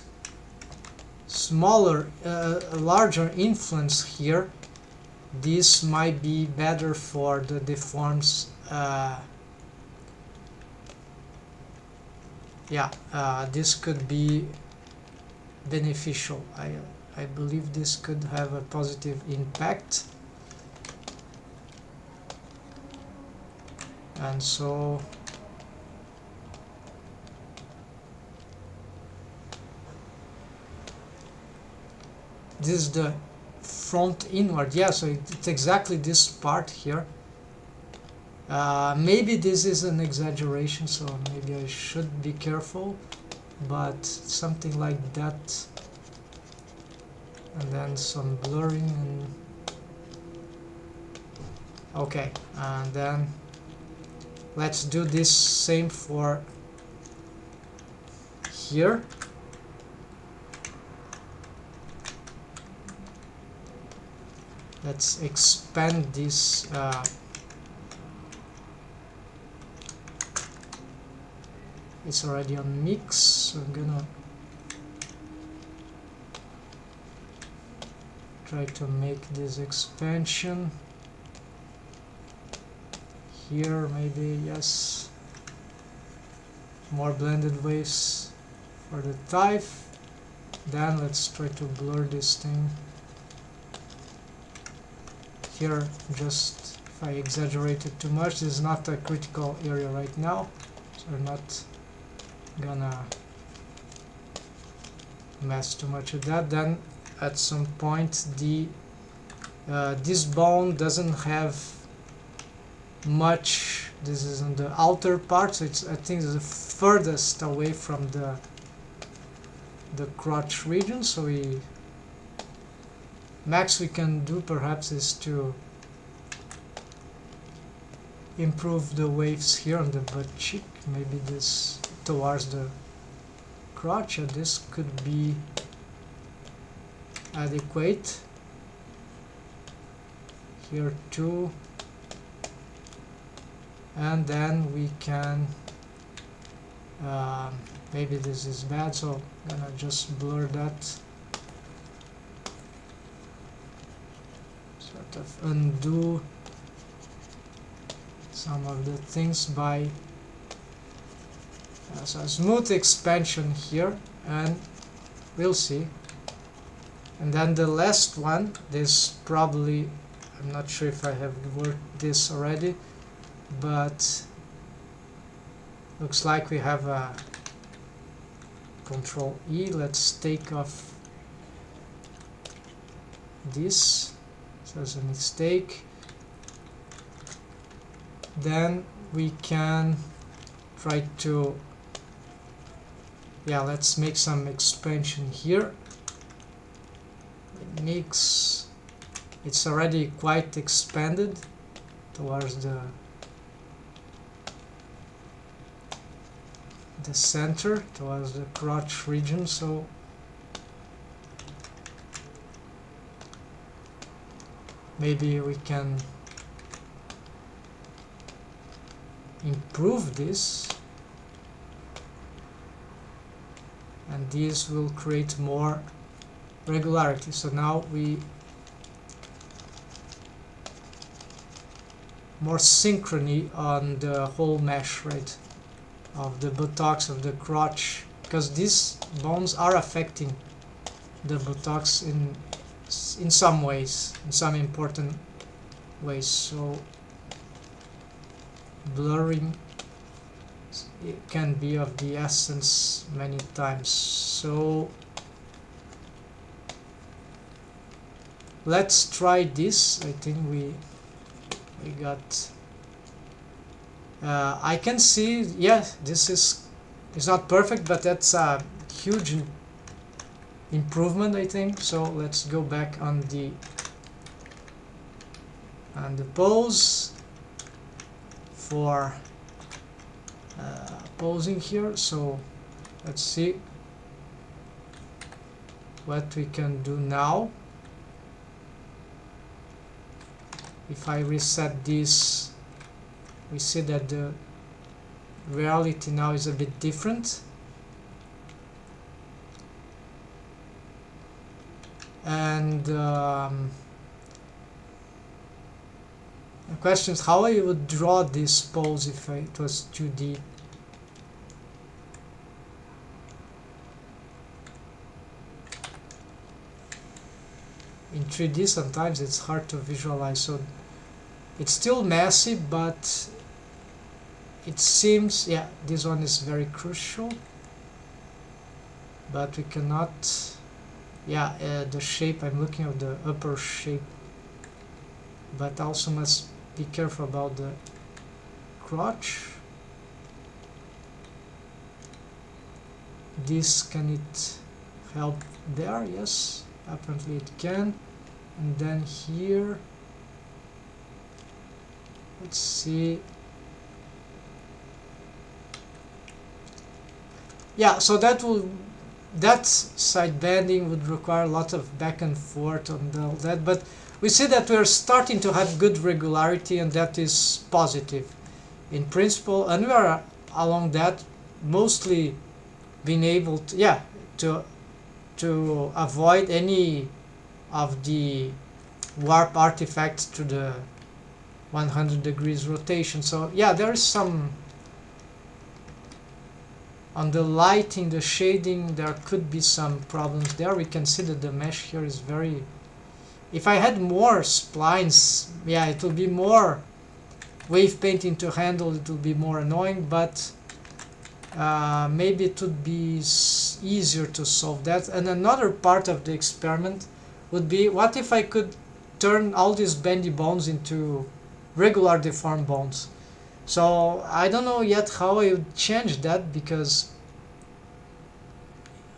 smaller, larger influence here, this might be better for the deforms. This could be beneficial. I believe this could have a positive impact, and so this is the front inward. Yeah, so it's exactly this part here. Maybe this is an exaggeration, so maybe I should be careful, but something like that, and then some blurring, and okay, and then let's do this same for here. let's expand this it's already on mix, so I'm gonna try to make this expansion here, maybe, yes, more blended waves for the type. Then let's try to blur this thing here. Just if I exaggerated too much, this is not a critical area right now, so we're not gonna mess too much with that. Then at some point the this bone doesn't have much. This is on the outer part, so it's, I think, the furthest away from the crotch region. So max we can do perhaps is to improve the waves here on the butt cheek, maybe this towards the crotch, and this could be adequate here too. And then we can maybe this is bad, so I'm gonna just blur that, sort of undo some of the things by so a smooth expansion here, and we'll see. And then the last one, this probably, I'm not sure if I have worked this already, but looks like we have a Control E. Let's take off this, so there's a mistake. Then we can try to, yeah, let's make some expansion here. Mix, it's already quite expanded towards the center, towards the crotch region, so maybe we can improve this, and this will create more regularity. So now we more synchrony on the whole mesh, right, of the buttocks, of the crotch, because these bones are affecting the buttocks in some ways, in some important ways. So blurring, it can be of the essence many times. So let's try this. I think we got I can see, yeah, this is, it's not perfect, but that's a huge improvement, I think. So let's go back on the pose for posing here. So let's see what we can do now. If I reset this, we see that the reality now is a bit different. And the question is how I would draw this pose if it was 2D. In 3D sometimes it's hard to visualize, so it's still messy, but it seems, yeah, this one is very crucial, but we cannot, yeah, the shape, I'm looking at the upper shape, but also must be careful about the crotch. This, can it help there? Yes, apparently it can. And then here, let's see. Yeah, so that will that side bending would require a lot of back and forth on that, but we see that we're starting to have good regularity, and that is positive in principle, and we are along that mostly being able to, yeah, to avoid any of the warp artifacts to the 100 degrees rotation. So yeah, there is some on the lighting, the shading, there could be some problems there. We can see that the mesh here is very, if I had more splines, yeah, it will be more wave painting to handle, it will be more annoying, but maybe it would be easier to solve that. And another part of the experiment would be, what if I could turn all these bendy bones into regular deformed bones? So I don't know yet how I would change that, because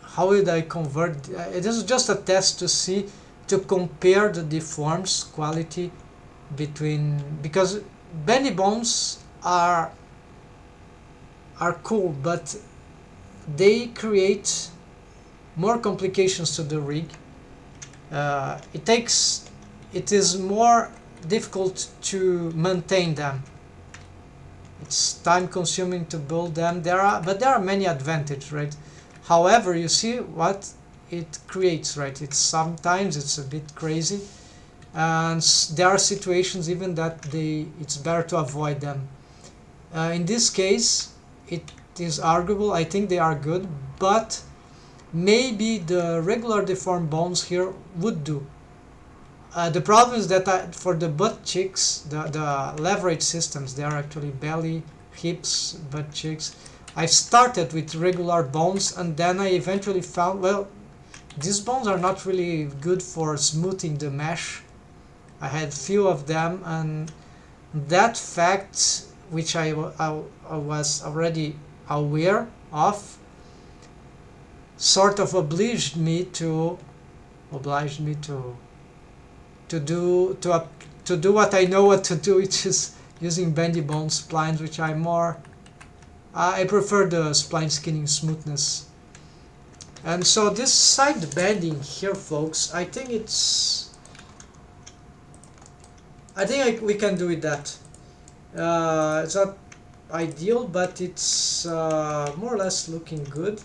how would I convert? It is just a test to see, to compare the deforms quality between, because bendy bones are cool, but they create more complications to the rig. It is more difficult to maintain them. It's time consuming to build them. But there are many advantages, right? However, you see what it creates, right? Sometimes it's a bit crazy, and there are situations even that it's better to avoid them. In this case, it is arguable. I think they are good, but maybe the regular deformed bones here would do. The problem is that for the butt cheeks, the leverage systems, they are actually belly, hips, butt cheeks. I started with regular bones, and then I eventually found, well, these bones are not really good for smoothing the mesh. I had few of them, and that fact, which I was already aware of, sort of obliged me to do what I know what to do, which is using bendy bone splines, which I prefer the spline skinning smoothness. And so this side bending here, folks, I think we can do with that. It's not ideal, but it's more or less looking good.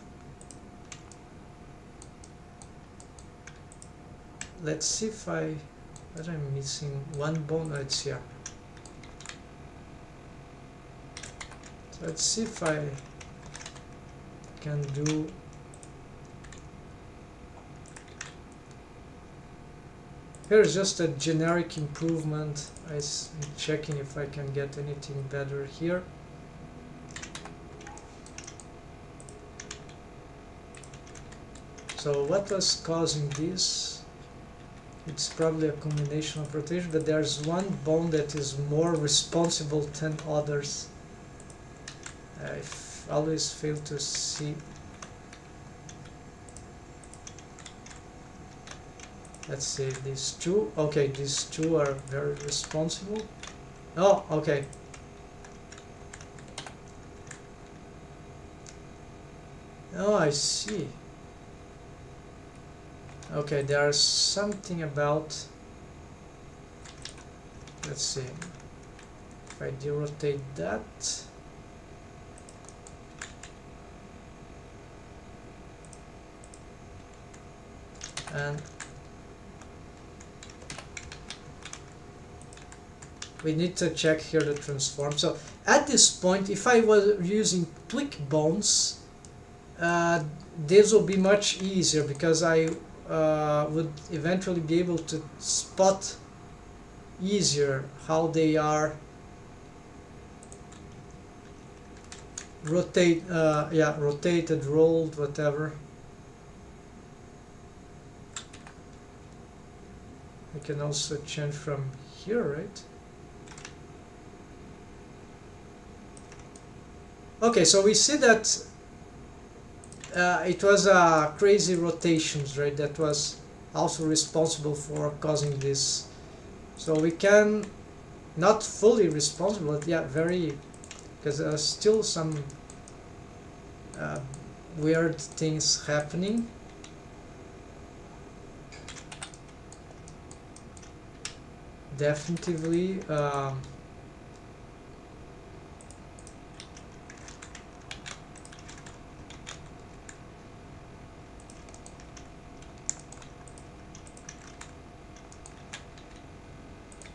Let's see if I'm missing one bone. It's here. So let's see if I can do. Here's just a generic improvement. I'm checking if I can get anything better here. So what was causing this? It's probably a combination of rotation, but there's one bone that is more responsible than others. I always fail to see. Let's see, these two. Okay, these two are very responsible. Oh, okay. Oh, I see. Okay, there's something about, let's see, if I derotate that, and we need to check here the transform. So at this point, if I was using plick bones, this will be much easier, because I would eventually be able to spot easier how they are rotated, rolled, whatever. I can also change from here, right? Okay, so we see that it was crazy rotations, right? That was also responsible for causing this. So we can, not fully responsible, but yeah, very, because there's still some weird things happening. Definitively.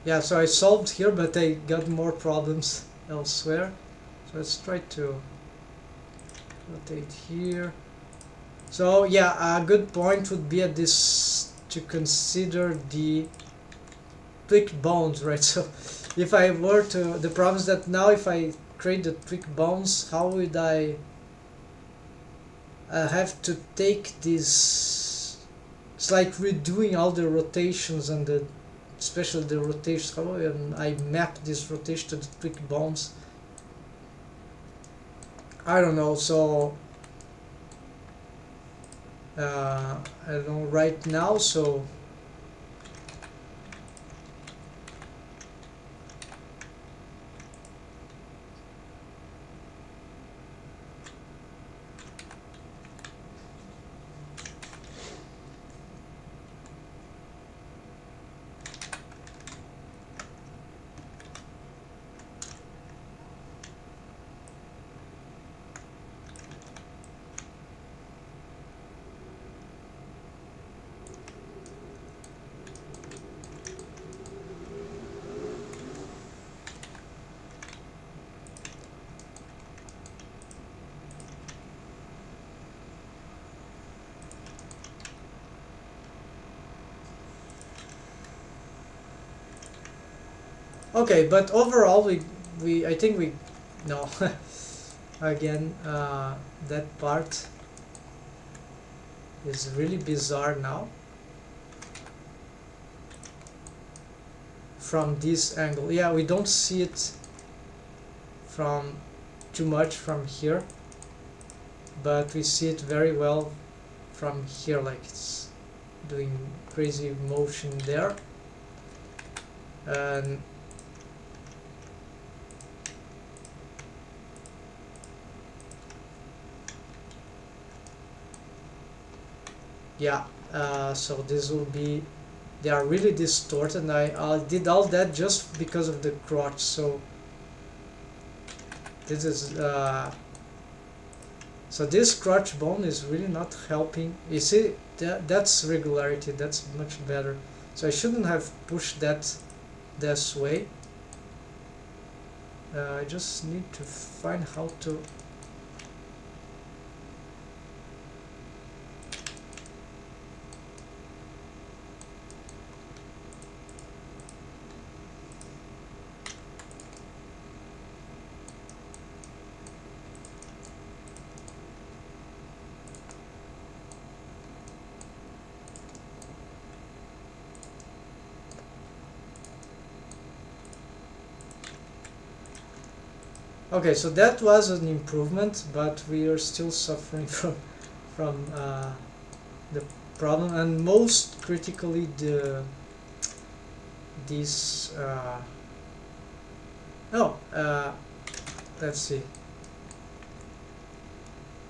Yeah, so I solved here, but I got more problems elsewhere. So let's try to rotate here. So yeah, a good point would be at this to consider the tweaked bones, right? So if I were to, the problem is that now if I create the tweaked bones, how would I have to take this? It's like redoing all the rotations and the, especially the rotations, how I map this rotation to the tweaked bones. I don't know, so I don't know right now, so okay, but overall we I think we no again that part is really bizarre now from this angle. Yeah, we don't see it from too much from here, but we see it very well from here, like it's doing crazy motion there. And yeah, so this will be, they are really distorted, and I did all that just because of the crotch. So this is so this crotch bone is really not helping. You see, that's regularity, that's much better. So I shouldn't have pushed that this way. I just need to find how to okay, so that was an improvement, but we are still suffering from the problem, and most critically this let's see,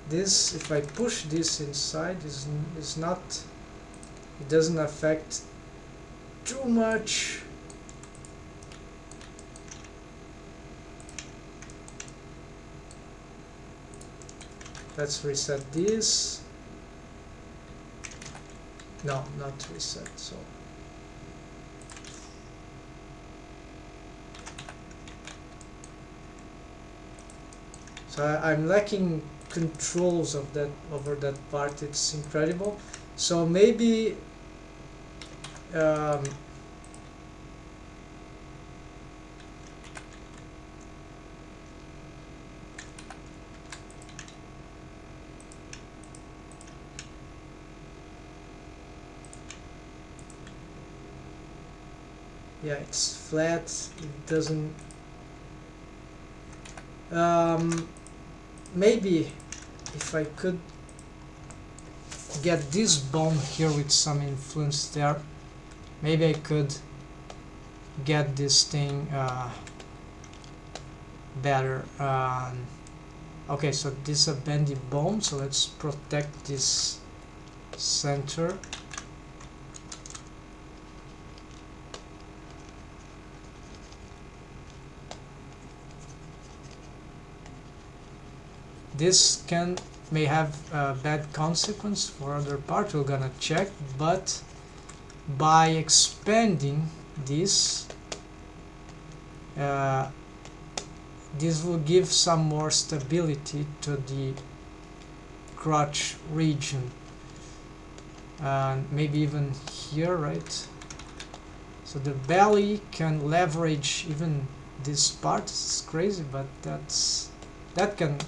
this, if I push this inside, is not, it doesn't affect too much. Let's reset this. No, not reset. So I'm lacking controls of that, over that part. It's incredible. So maybe yeah, it's flat, it doesn't maybe if I could get this bone here with some influence there, maybe I could get this thing better. Okay, so this is a bendy bone, so let's protect this center. This may have a bad consequence for other part, we're gonna check, but by expanding this, this will give some more stability to the crotch region, and maybe even here, right? So the belly can leverage even this part. It's crazy, but that can,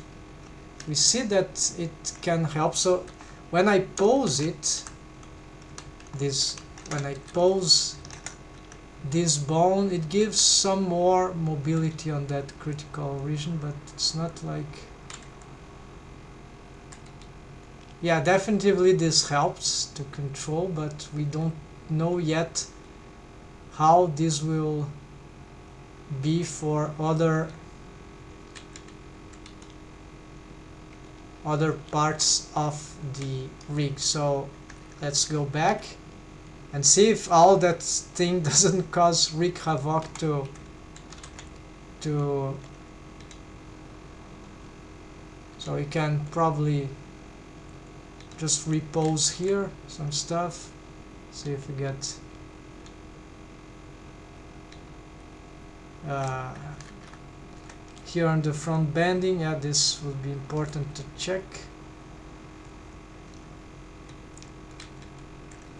we see that it can help. So when I pose it, when I pose this bone, it gives some more mobility on that critical region, but it's not like, yeah, definitely this helps to control, but we don't know yet how this will be for other parts of the rig. So let's go back and see if all that thing doesn't cause rig havoc to so we can probably just repose here some stuff, see if we get here on the front bending. Yeah, this would be important to check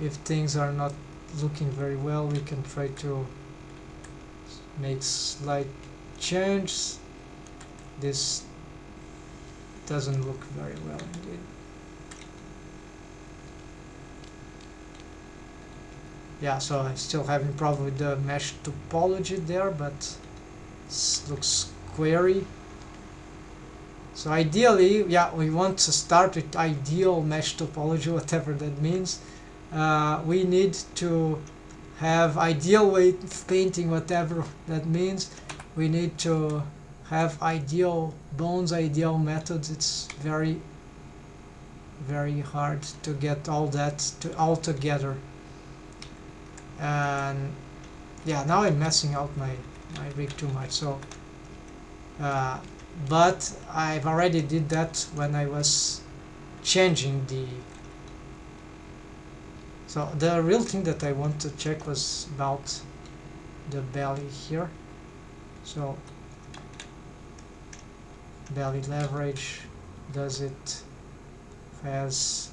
if things are not looking very well. We can try to make slight changes. This doesn't look very well indeed. Yeah, so I'm still having problem with the mesh topology there, but it looks query. So ideally, yeah, we want to start with ideal mesh topology, whatever that means. We need to have ideal way of painting, whatever that means. We need to have ideal bones, ideal methods. It's very, very hard to get all that all together. And yeah, now I'm messing out my rig too much. So but I've already did that when I was changing the, so the real thing that I want to check was about the belly here. So belly leverage, does it has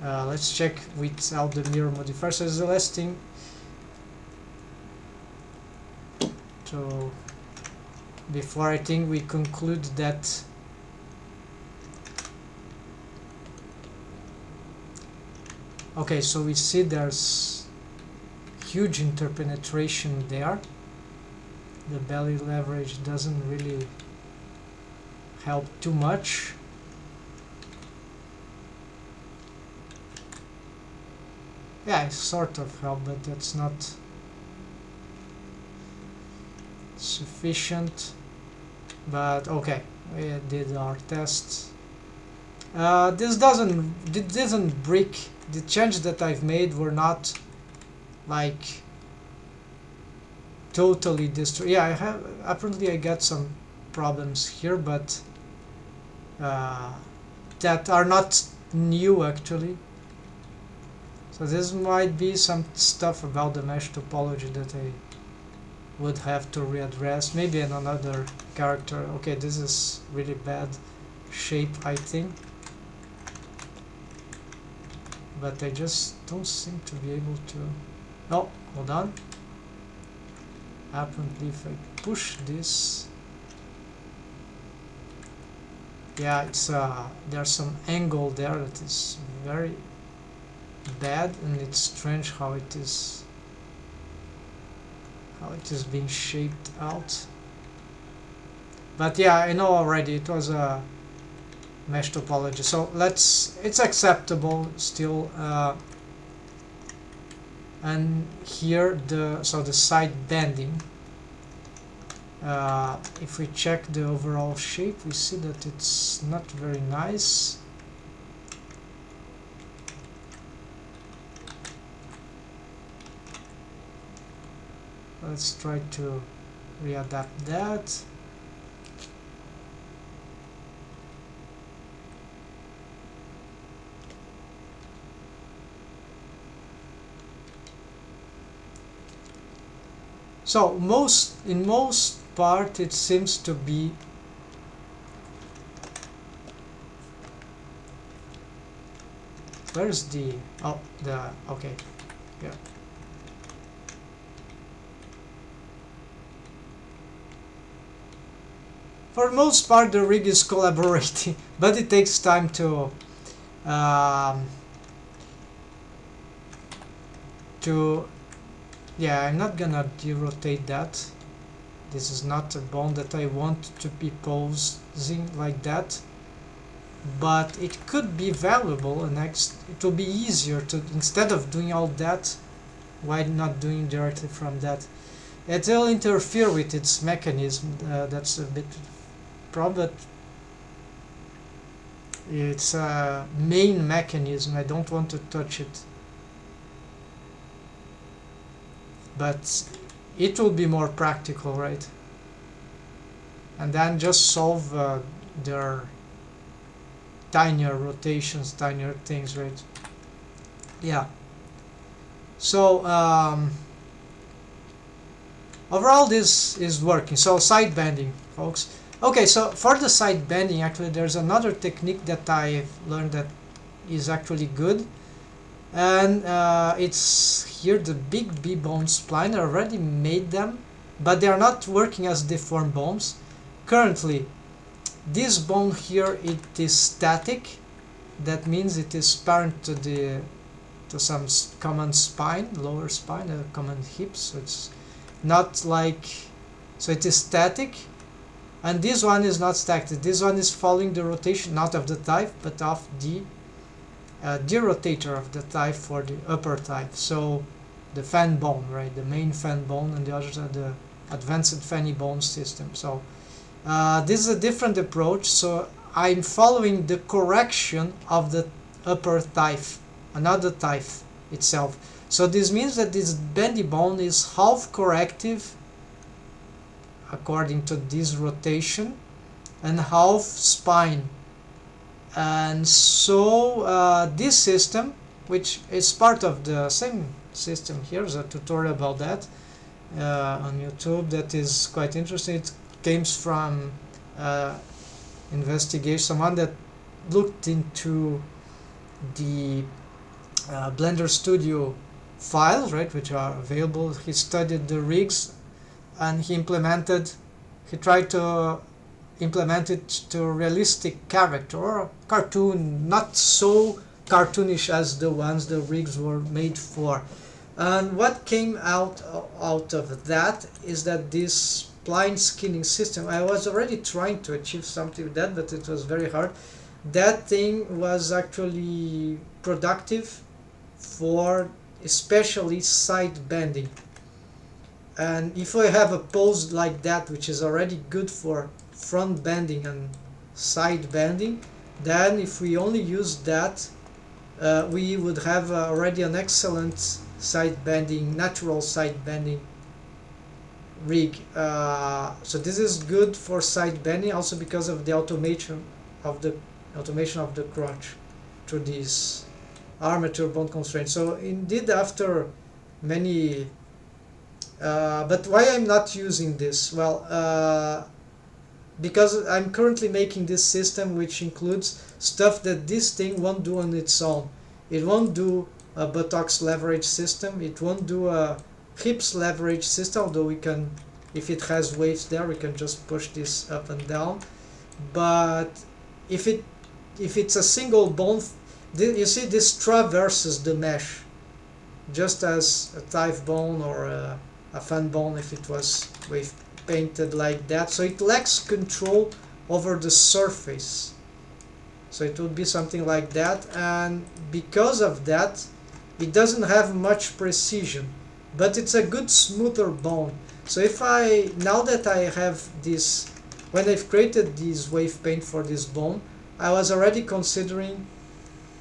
let's check without the mirror modifier. So the last thing to, before I think we conclude that okay, so we see there's huge interpenetration there. The belly leverage doesn't really help too much. Yeah, it sort of help, but that's not sufficient. But okay, we did our tests. This didn't break. The change that I've made were not like totally destroyed. Yeah, I have, apparently I got some problems here, but that are not new actually. So this might be some stuff about the mesh topology that I would have to readdress, maybe in another character. Okay, this is really bad shape, I think, but I just don't seem to be able to. Oh, hold on. Apparently if I push this, yeah, it's there's some angle there that is very bad, and it's strange how it is being shaped out. But yeah, I know already it was a mesh topology, so it's acceptable still. And here the side bending, If we check the overall shape, we see that it's not very nice. Let's try to readapt that. So in most part it seems to be where's the okay, yeah. For the most part the rig is collaborating, but it takes time to yeah, I'm not gonna derotate that. This is not a bone that I want to be posing like that, but it could be valuable, and it will be easier to, instead of doing all that, why not doing directly from that? It will interfere with its mechanism, that's a bit problem, but it's a main mechanism, I don't want to touch it. But it will be more practical, right? And then just solve their tinier rotations, tinier things, right? Yeah. So overall this is working. So side bending, folks. Okay, so for the side bending, actually there's another technique that I've learned that is actually good. And it's here the big B bone spline. I already made them, but they are not working as deformed bones. Currently, this bone here, it is static. That means it is parent to some common spine, lower spine, a common hips. So it's not like, so it is static. And this one is not static. This one is following the rotation, not of the thigh, but of the rotator of the thigh for the upper thigh. So the fan bone, right, the main fan bone, and the others are the advanced fanny bone system. So this is a different approach. So I'm following the correction of the upper thigh, another thigh itself. So this means that this bendy bone is half corrective according to this rotation and half spine. And so this system, which is part of the same system, here's a tutorial about that on YouTube that is quite interesting. It came from investigation, someone that looked into the Blender Studio files, right, which are available. He studied the rigs and he tried to implement it to a character or cartoon, not so cartoonish as the ones the rigs were made for. And what came out of that is that this spline skinning system, I was already trying to achieve something with that, but it was very hard. That thing was actually productive for especially side bending. And if I have a pose like that, which is already good for front bending and side bending, then if we only use that, we would have already an excellent side bending, natural side bending rig. So this is good for side bending, also because of the automation of the crotch through these armature bone constraints. So indeed, after many but why I'm not using this? Well, because I'm currently making this system which includes stuff that this thing won't do on its own. It won't do a buttocks leverage system, it won't do a hips leverage system, although we can, if it has weights there, we can just push this up and down. But if it's a single bone, you see this traverses the mesh, just as a thigh bone or a fan bone if it was wave painted like that. So it lacks control over the surface. So it would be something like that, and because of that, it doesn't have much precision. but it's a good smoother bone. So if I, now that I have this, when I've created this wave paint for this bone, I was already considering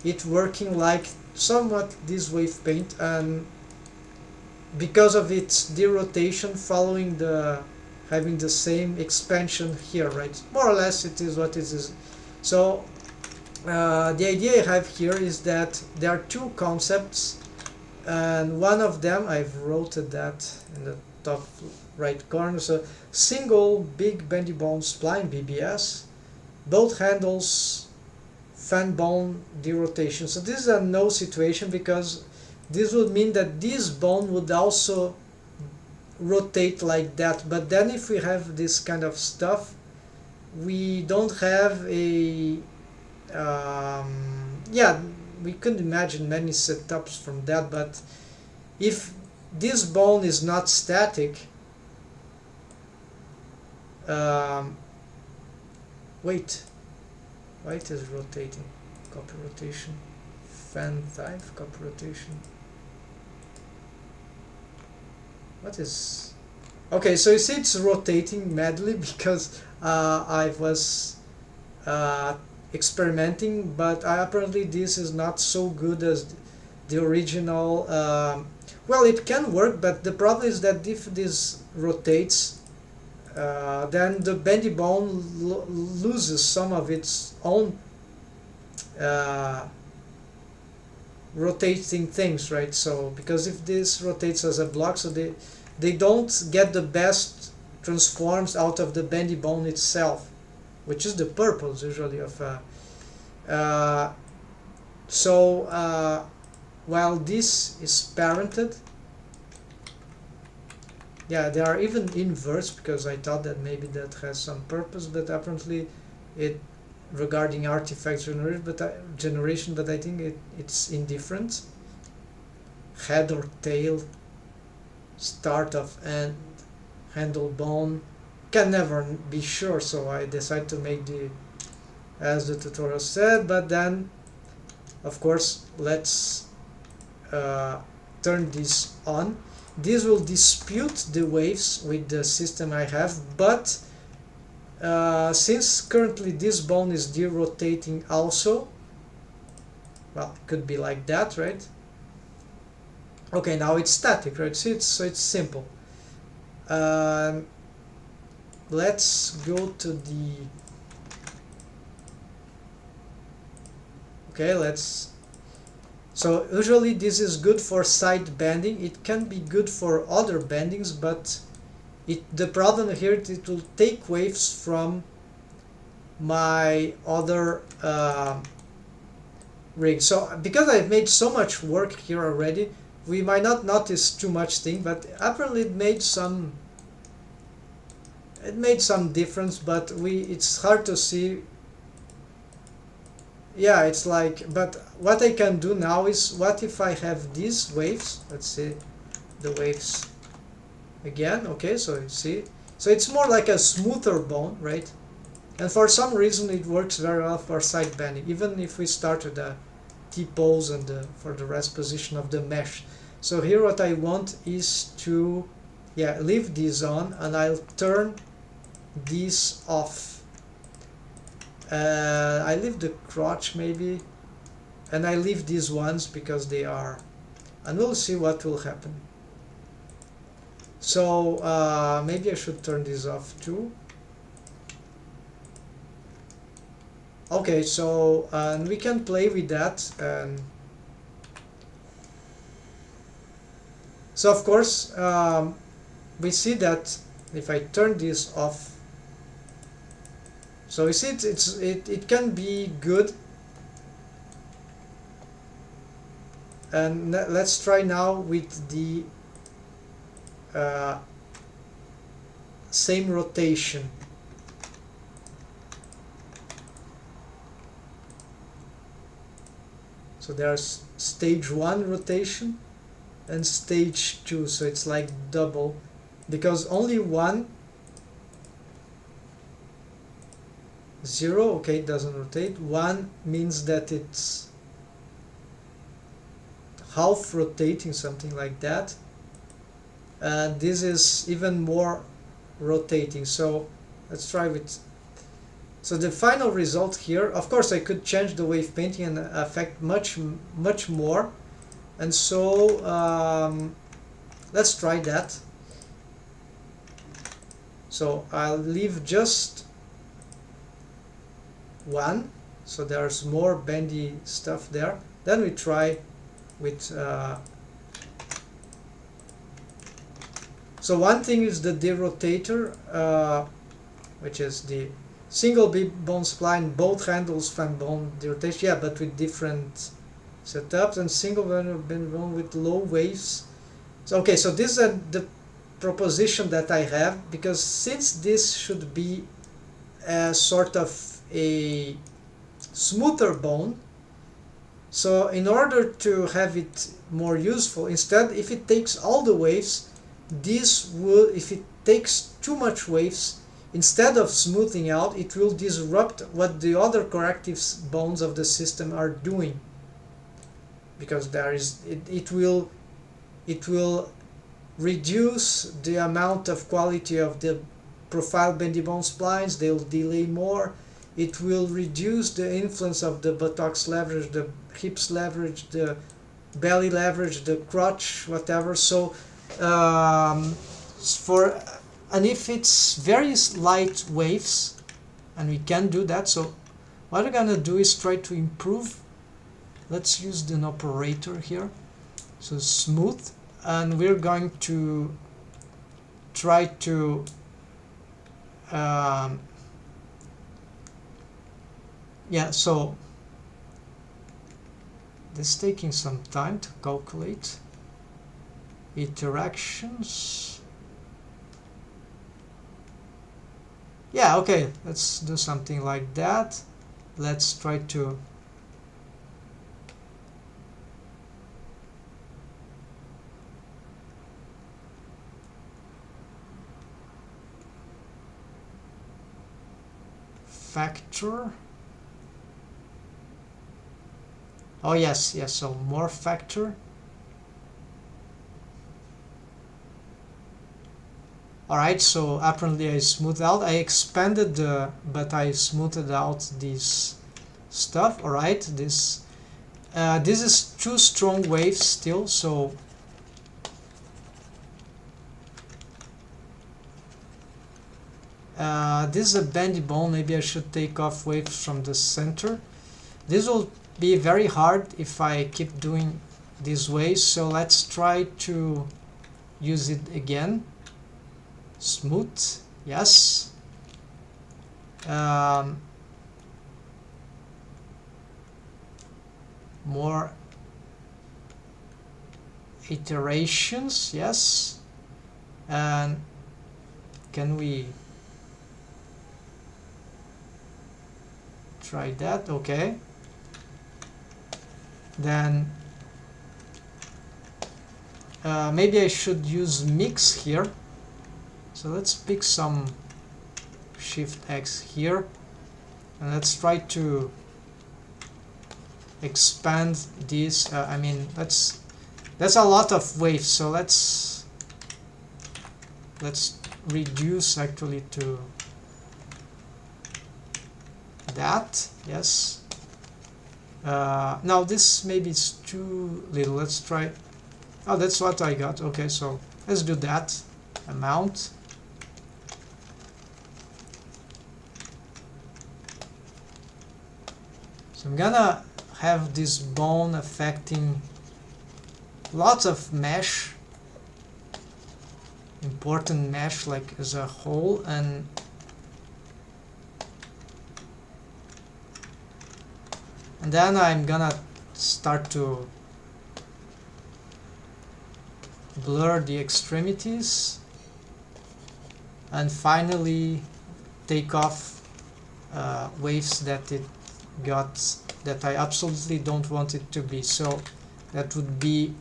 it working like somewhat this wave paint, and because of its derotation following the having the same expansion here, right? More or less it is what it is. So the idea I have here is that there are two concepts, and one of them, I've wrote that in the top right corner. So single big bendy bone spline, BBS, both handles fan bone derotation. So this is a no situation, because this would mean that this bone would also rotate like that. But then if we have this kind of stuff, we don't have a yeah, we could imagine many setups from that. But if this bone is not static, wait, why it is rotating? Copy rotation, fan type, copy rotation. What is? Okay, so you see it's rotating madly because I was experimenting, but apparently this is not so good as the original. Well, it can work, but the problem is that if this rotates, then the bendy bone loses some of its own rotating things, right? So because if this rotates as a block, so they don't get the best transforms out of the bendy bone itself, which is the purpose usually of while this is parented, yeah, they are even inverse, because I thought that maybe that has some purpose, but apparently it regarding artifact generation, but I think it's indifferent. Head or tail, start of end, handle bone, can never be sure, so I decided to make the as the tutorial said. But then of course let's turn this on. This will dispute the waves with the system I have, but since currently this bone is derotating also, well, it could be like that, right? Okay, now it's static, right? See, so it's simple. Let's go to the, okay, let's, so usually this is good for side bending. It can be good for other bendings, but the problem here is it will take waves from my other rig. So because I've made so much work here already, we might not notice too much thing, but apparently it made some difference, but it's hard to see. Yeah, it's like, but what I can do now is, what if I have these waves? Let's see the waves again. Okay, so you see, so it's more like a smoother bone, right? And for some reason it works very well for side bending, even if we start with the T-pose and for the rest position of the mesh. So here what I want is to, yeah, leave this on, and I'll turn this off. I leave the crotch maybe, and I leave these ones because they are, and we'll see what will happen. So maybe I should turn this off too. Okay, so and we can play with that. And so of course we see that if I turn this off, so you see it can be good. And let's try now with the same rotation. So there's stage 1 rotation and stage 2, so it's like double, because only 1, 0, okay, it doesn't rotate. 1 means that it's half rotating, something like that. and this is even more rotating. So let's try with, so the final result here, of course I could change the wave painting and affect much more, and so let's try that. So I'll leave just one, so there's more bendy stuff there. Then we try with so one thing is the derotator, which is the single bone spline, both handles fan bone derotation, yeah, but with different setups, and single bone with low waves. So okay, so this is the proposition that I have, because since this should be a sort of a smoother bone, so in order to have it more useful, instead, if it takes all the waves, this will, if it takes too much waves, instead of smoothing out, it will disrupt what the other corrective bones of the system are doing, because there is it will reduce the amount of quality of the profile bendy bone splines. They'll delay more. It will reduce the influence of the buttocks leverage, the hips leverage, the belly leverage, the crotch, whatever. So and if it's very light waves, and we can do that, so what we're gonna do is try to improve. Let's use an operator here, so smooth, and we're going to try to yeah, so this is taking some time to calculate. Interactions, yeah, okay, let's do something like that. Let's try to factor. Oh yes, yes, so more factor. Alright, so apparently I smoothed out. I expanded but I smoothed out this stuff. Alright, this is too strong waves still, so this is a bendy bone. Maybe I should take off waves from the center. This will be very hard if I keep doing these ways, so let's try to use it again. Smooth, yes. More iterations, yes. And can we try that? Okay. Then maybe I should use mix here. So let's pick some Shift X here, and let's try to expand this. I mean, that's a lot of waves, so let's reduce actually to that. Yes. Now this maybe is too little. Let's try. Oh, that's what I got. Okay, so let's do that amount. So I'm gonna have this bone affecting lots of mesh, important mesh, like as a whole, and then I'm gonna start to blur the extremities, and finally take off waves that it got that I absolutely don't want it to be. So that would be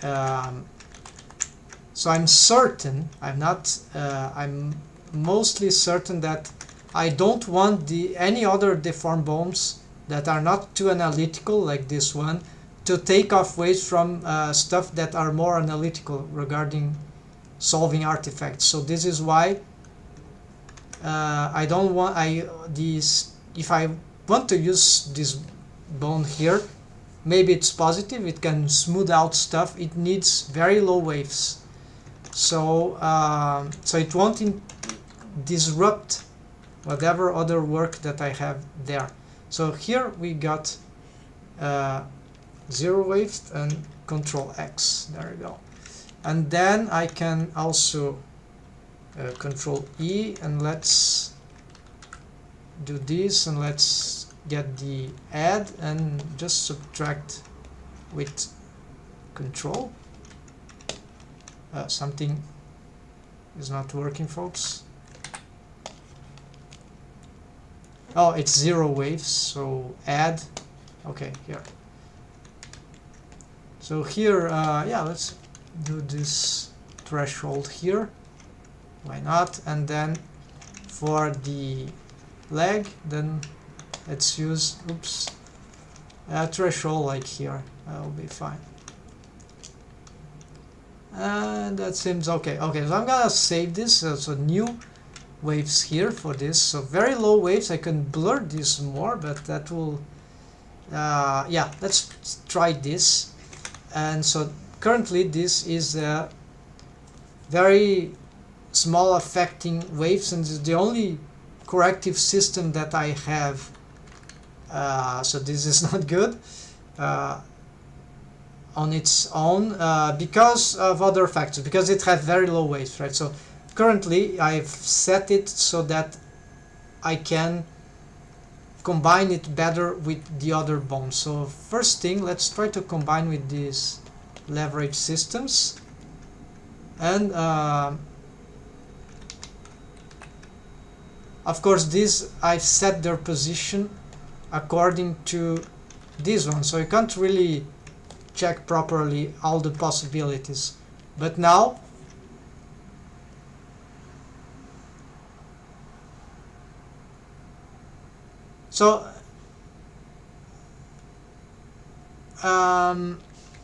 so I'm certain, I'm mostly certain that I don't want any other deformed bones that are not too analytical, like this one, to take off waves from stuff that are more analytical regarding solving artifacts. So this is why I don't want if I want to use this bone here, maybe it's positive, it can smooth out stuff, it needs very low waves, so so it won't disrupt whatever other work that I have there. So here we got 0 waves and Control X, there we go. And then I can also Control E, and let's do this, and let's get the add and just subtract with Control. Something is not working, folks. Oh, it's 0 waves, so add. Okay, here. So here, yeah, let's do this threshold here. Why not? And then for the leg, then let's use, oops, a threshold like here. That'll be fine. And that seems okay. Okay, so I'm gonna save this. So new waves here for this. So very low waves. I can blur this more, but that will, yeah, let's try this. And so currently this is a very small affecting waves, and it's the only corrective system that I have. So this is not good on its own because of other factors, because it has very low waves, right? So currently I've set it so that I can combine it better with the other bones. So first thing, let's try to combine with these leverage systems, and of course these I've set their position according to this one, so you can't really check properly all the possibilities. But now so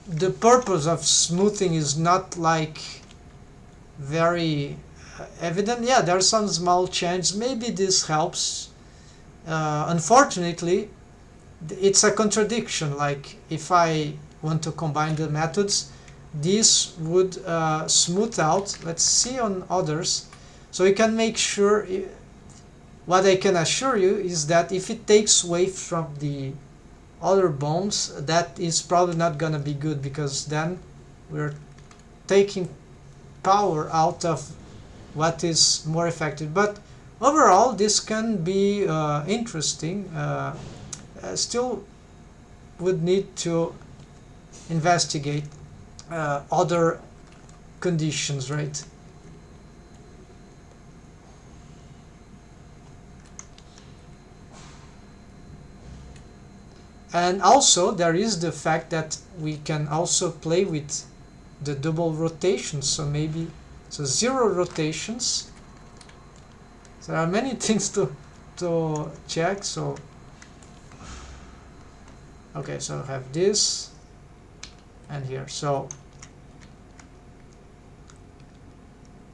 the purpose of smoothing is not like very evident. Yeah, there are some small changes. Maybe this helps. Unfortunately, it's a contradiction. Like if I want to combine the methods, this would smooth out. Let's see on others. So you can make sure. What I can assure you is that if it takes waves from the other bones, that is probably not gonna be good, because then we're taking power out of what is more effective. But overall this can be interesting. Still would need to investigate other conditions, right? And also there is the fact that we can also play with the double rotations. So maybe, so 0 rotations. There are many things to check. So okay, so I have this and here. So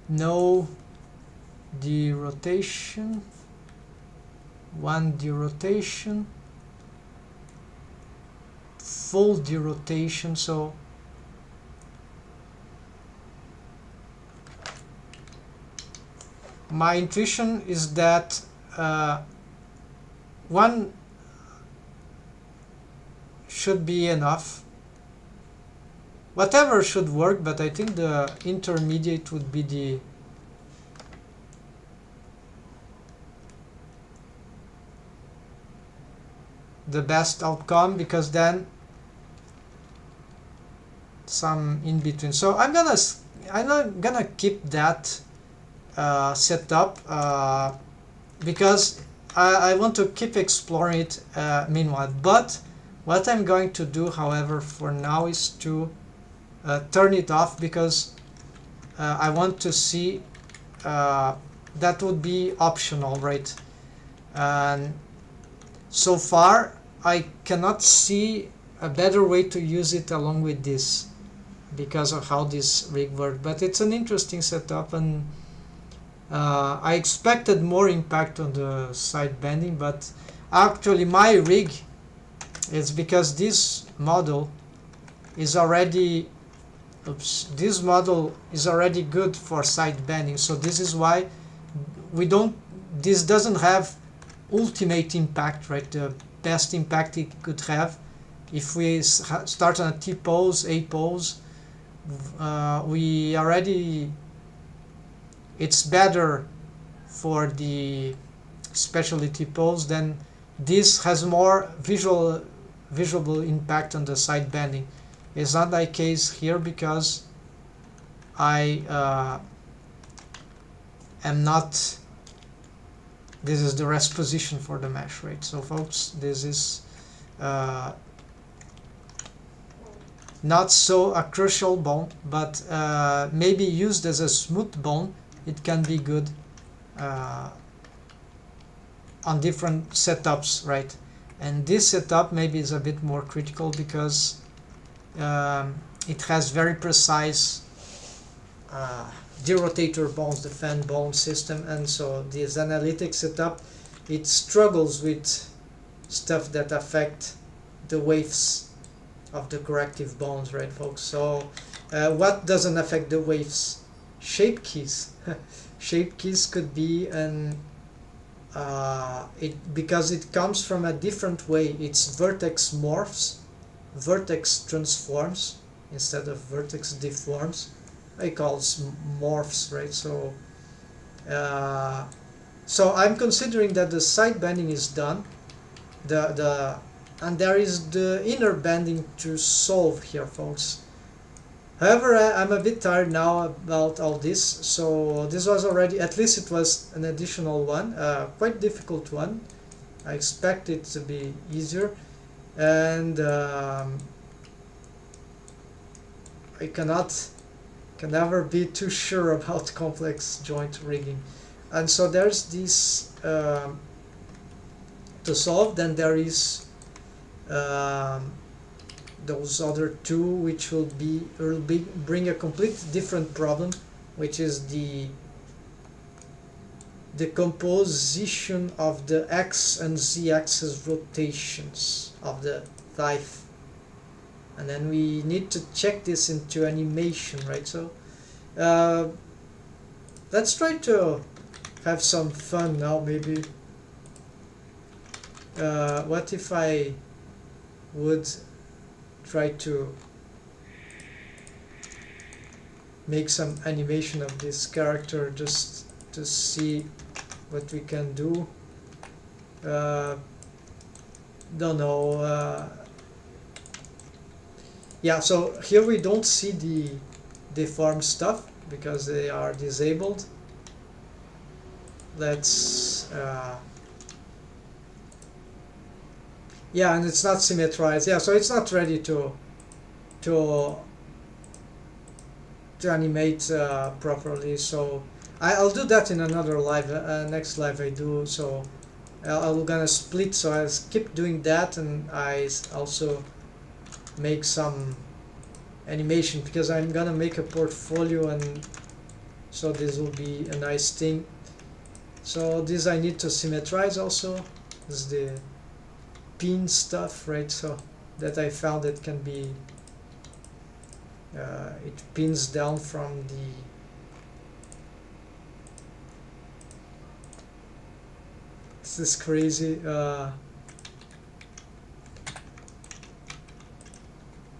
no derotation, 1 derotation, full derotation. So my intuition is that 1 should be enough. Whatever should work, but I think the intermediate would be the best outcome, because then some in between. So I'm not gonna keep that set up because I want to keep exploring it meanwhile. But what I'm going to do, however, for now is to turn it off, because I want to see that would be optional, right? And so far I cannot see a better way to use it along with this, because of how this rig works. But it's an interesting setup, and I expected more impact on the side bending, but actually my rig is, because this model is already this model is already good for side bending, so this is why this doesn't have ultimate impact, right? The best impact it could have, if we start on a T pose, A pose, it's better for the especially T pose. Then this has more visible impact on the side bending. It's not the case here, because I am not, this is the rest position for the mesh, right? So folks, this is not so a crucial bone, but maybe used as a smooth bone, it can be good on different setups, right? And this setup maybe is a bit more critical, because it has very precise the rotator bones, the fan bone system, and so this analytic setup, it struggles with stuff that affect the waves of the corrective bones, right folks? So what doesn't affect the waves? Shape keys. Shape keys could be an because it comes from a different way. It's vertex morphs, vertex transforms instead of vertex deforms. I call it morphs, right? So so I'm considering that the side bending is done, and there is the inner bending to solve here, folks. However, I'm a bit tired now about all this, so this was already, at least it was an additional one, quite difficult one. I expect it to be easier, and I can never be too sure about complex joint rigging. And so there's this to solve. Then there is those other two, which will bring a complete different problem, which is the composition of the x and z axis rotations of the thigh. And then we need to check this into animation, right? So let's try to have some fun now, maybe. What if I would try to make some animation of this character, just to see what we can do? Don't know. Yeah, so here we don't see the deformed stuff because they are disabled. Let's yeah, and it's not symmetrized. Yeah, so it's not ready to animate properly. So I'll do that in another live, next live I do. So I'm gonna split, so I'll keep doing that, and I also make some animation, because I'm gonna make a portfolio, and so this will be a nice thing. So this I need to symmetrize also. This is the pin stuff, right? So that I found it can be it pins down from the this is crazy.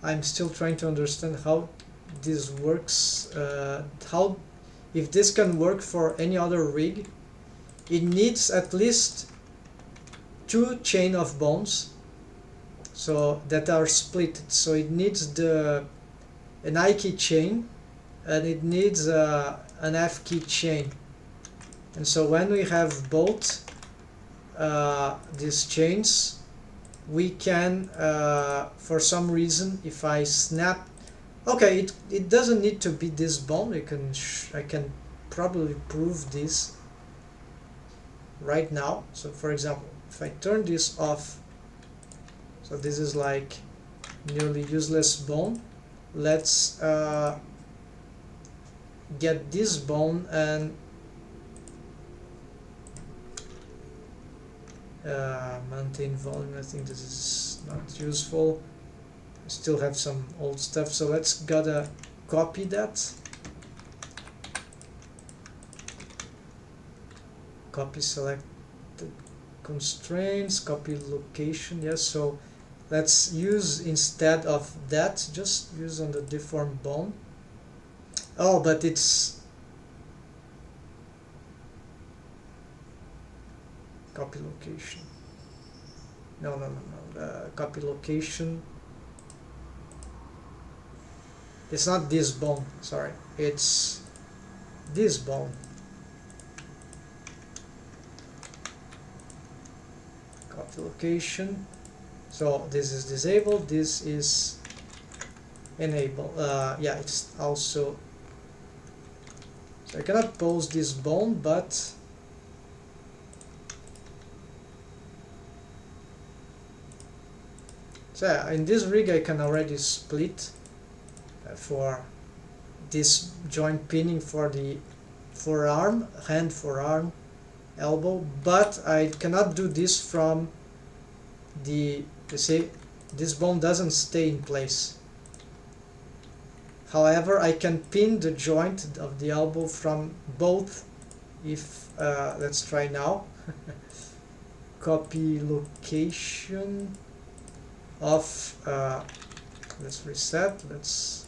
I'm still trying to understand how this works, how, if this can work for any other rig. It needs at least 2 chain of bones, so that are split. So it needs an I key chain, and it needs an F key chain. And so when we have both these chains, we can, for some reason, if I snap, okay, it doesn't need to be this bone. I can probably prove this right now. So for example, if I turn this off, so this is like nearly useless bone. Let's get this bone and maintain volume. I think this is not useful. I still have some old stuff, so let's gotta copy that. Copy selected constraints, copy location. Yes, so let's use, instead of that, just use on the deformed bone. Oh, but it's copy location. No. Copy location. It's not this bone, sorry. It's this bone. Copy location. So this is disabled, this is enabled. Yeah, it's also, so I cannot pose this bone, but so yeah, in this rig I can already split for this joint pinning for the forearm, hand, forearm, elbow, but I cannot do this from the, you see, this bone doesn't stay in place. However, I can pin the joint of the elbow from both. If let's try now. Copy location of let's reset, let's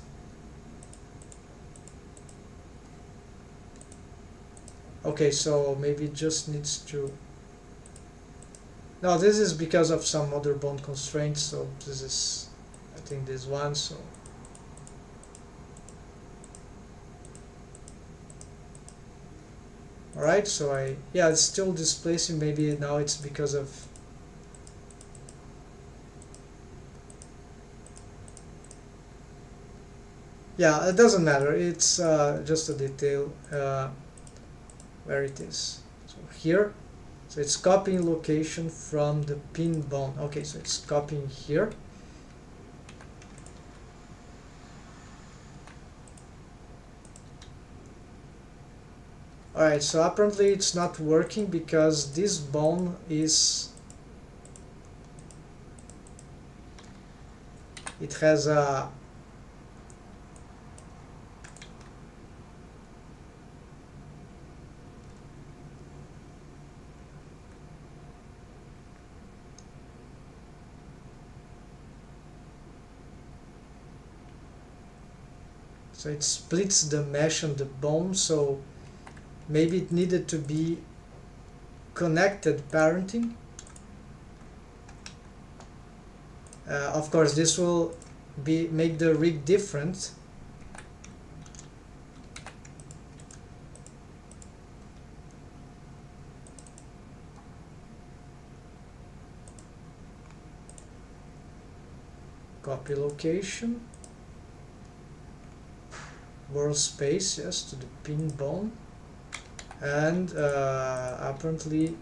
okay, so maybe it just needs to, no, this is because of some other bone constraints, so this is, I think, this one, so alright, so yeah, it's still displacing, maybe now it's because of, yeah, it doesn't matter, it's just a detail where it is. So here, so it's copying location from the pin bone. Okay, so it's copying here. Alright, so apparently it's not working because this bone is, it has a, so it splits the mesh on the bone, so maybe it needed to be connected parenting. Of course, this will make the rig different. Copy location. World space, yes, to the pin bone, and apparently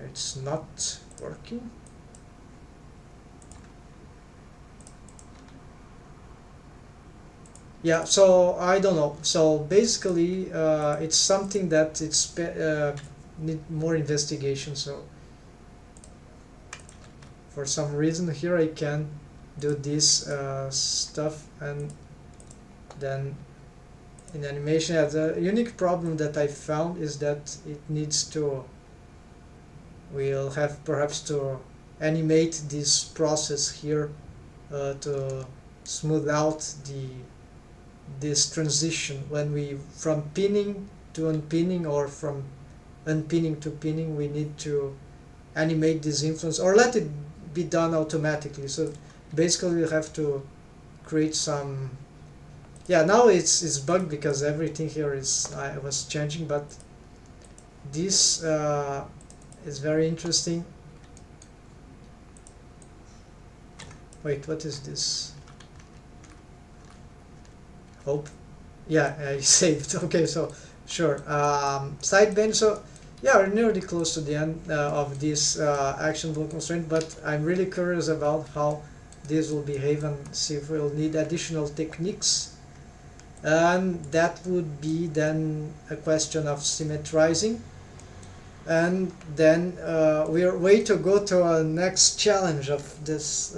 it's not working. Yeah, so I don't know. So basically, it's something that it's need more investigation. So for some reason here I can do this stuff, and then in animation, the unique problem that I found is that it needs to, we'll have perhaps to animate this process here to smooth out this transition when we, from pinning to unpinning, or from unpinning to pinning, we need to animate this influence or let it be done automatically. So basically we have to create some, yeah, now it's bugged because everything here is, I was changing, but this is very interesting. Wait, what is this? Hope. Yeah, I saved. Okay, so sure. Side bend. So yeah, we're nearly close to the end of this action block constraint, but I'm really curious about how this will behave and see if we'll need additional techniques. And that would be then a question of symmetrizing. And then we're way to go to our next challenge of this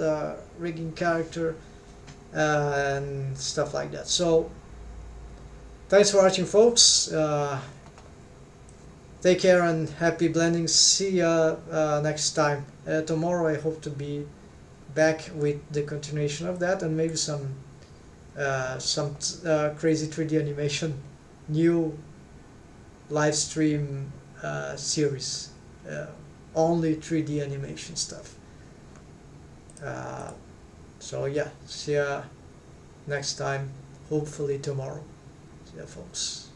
rigging character and stuff like that. So thanks for watching, folks. Take care and happy blending. See ya next time. Tomorrow I hope to be back with the continuation of that, and maybe some crazy 3D animation, new live stream series, only 3D animation stuff. So yeah, see ya next time, hopefully tomorrow. See ya, folks.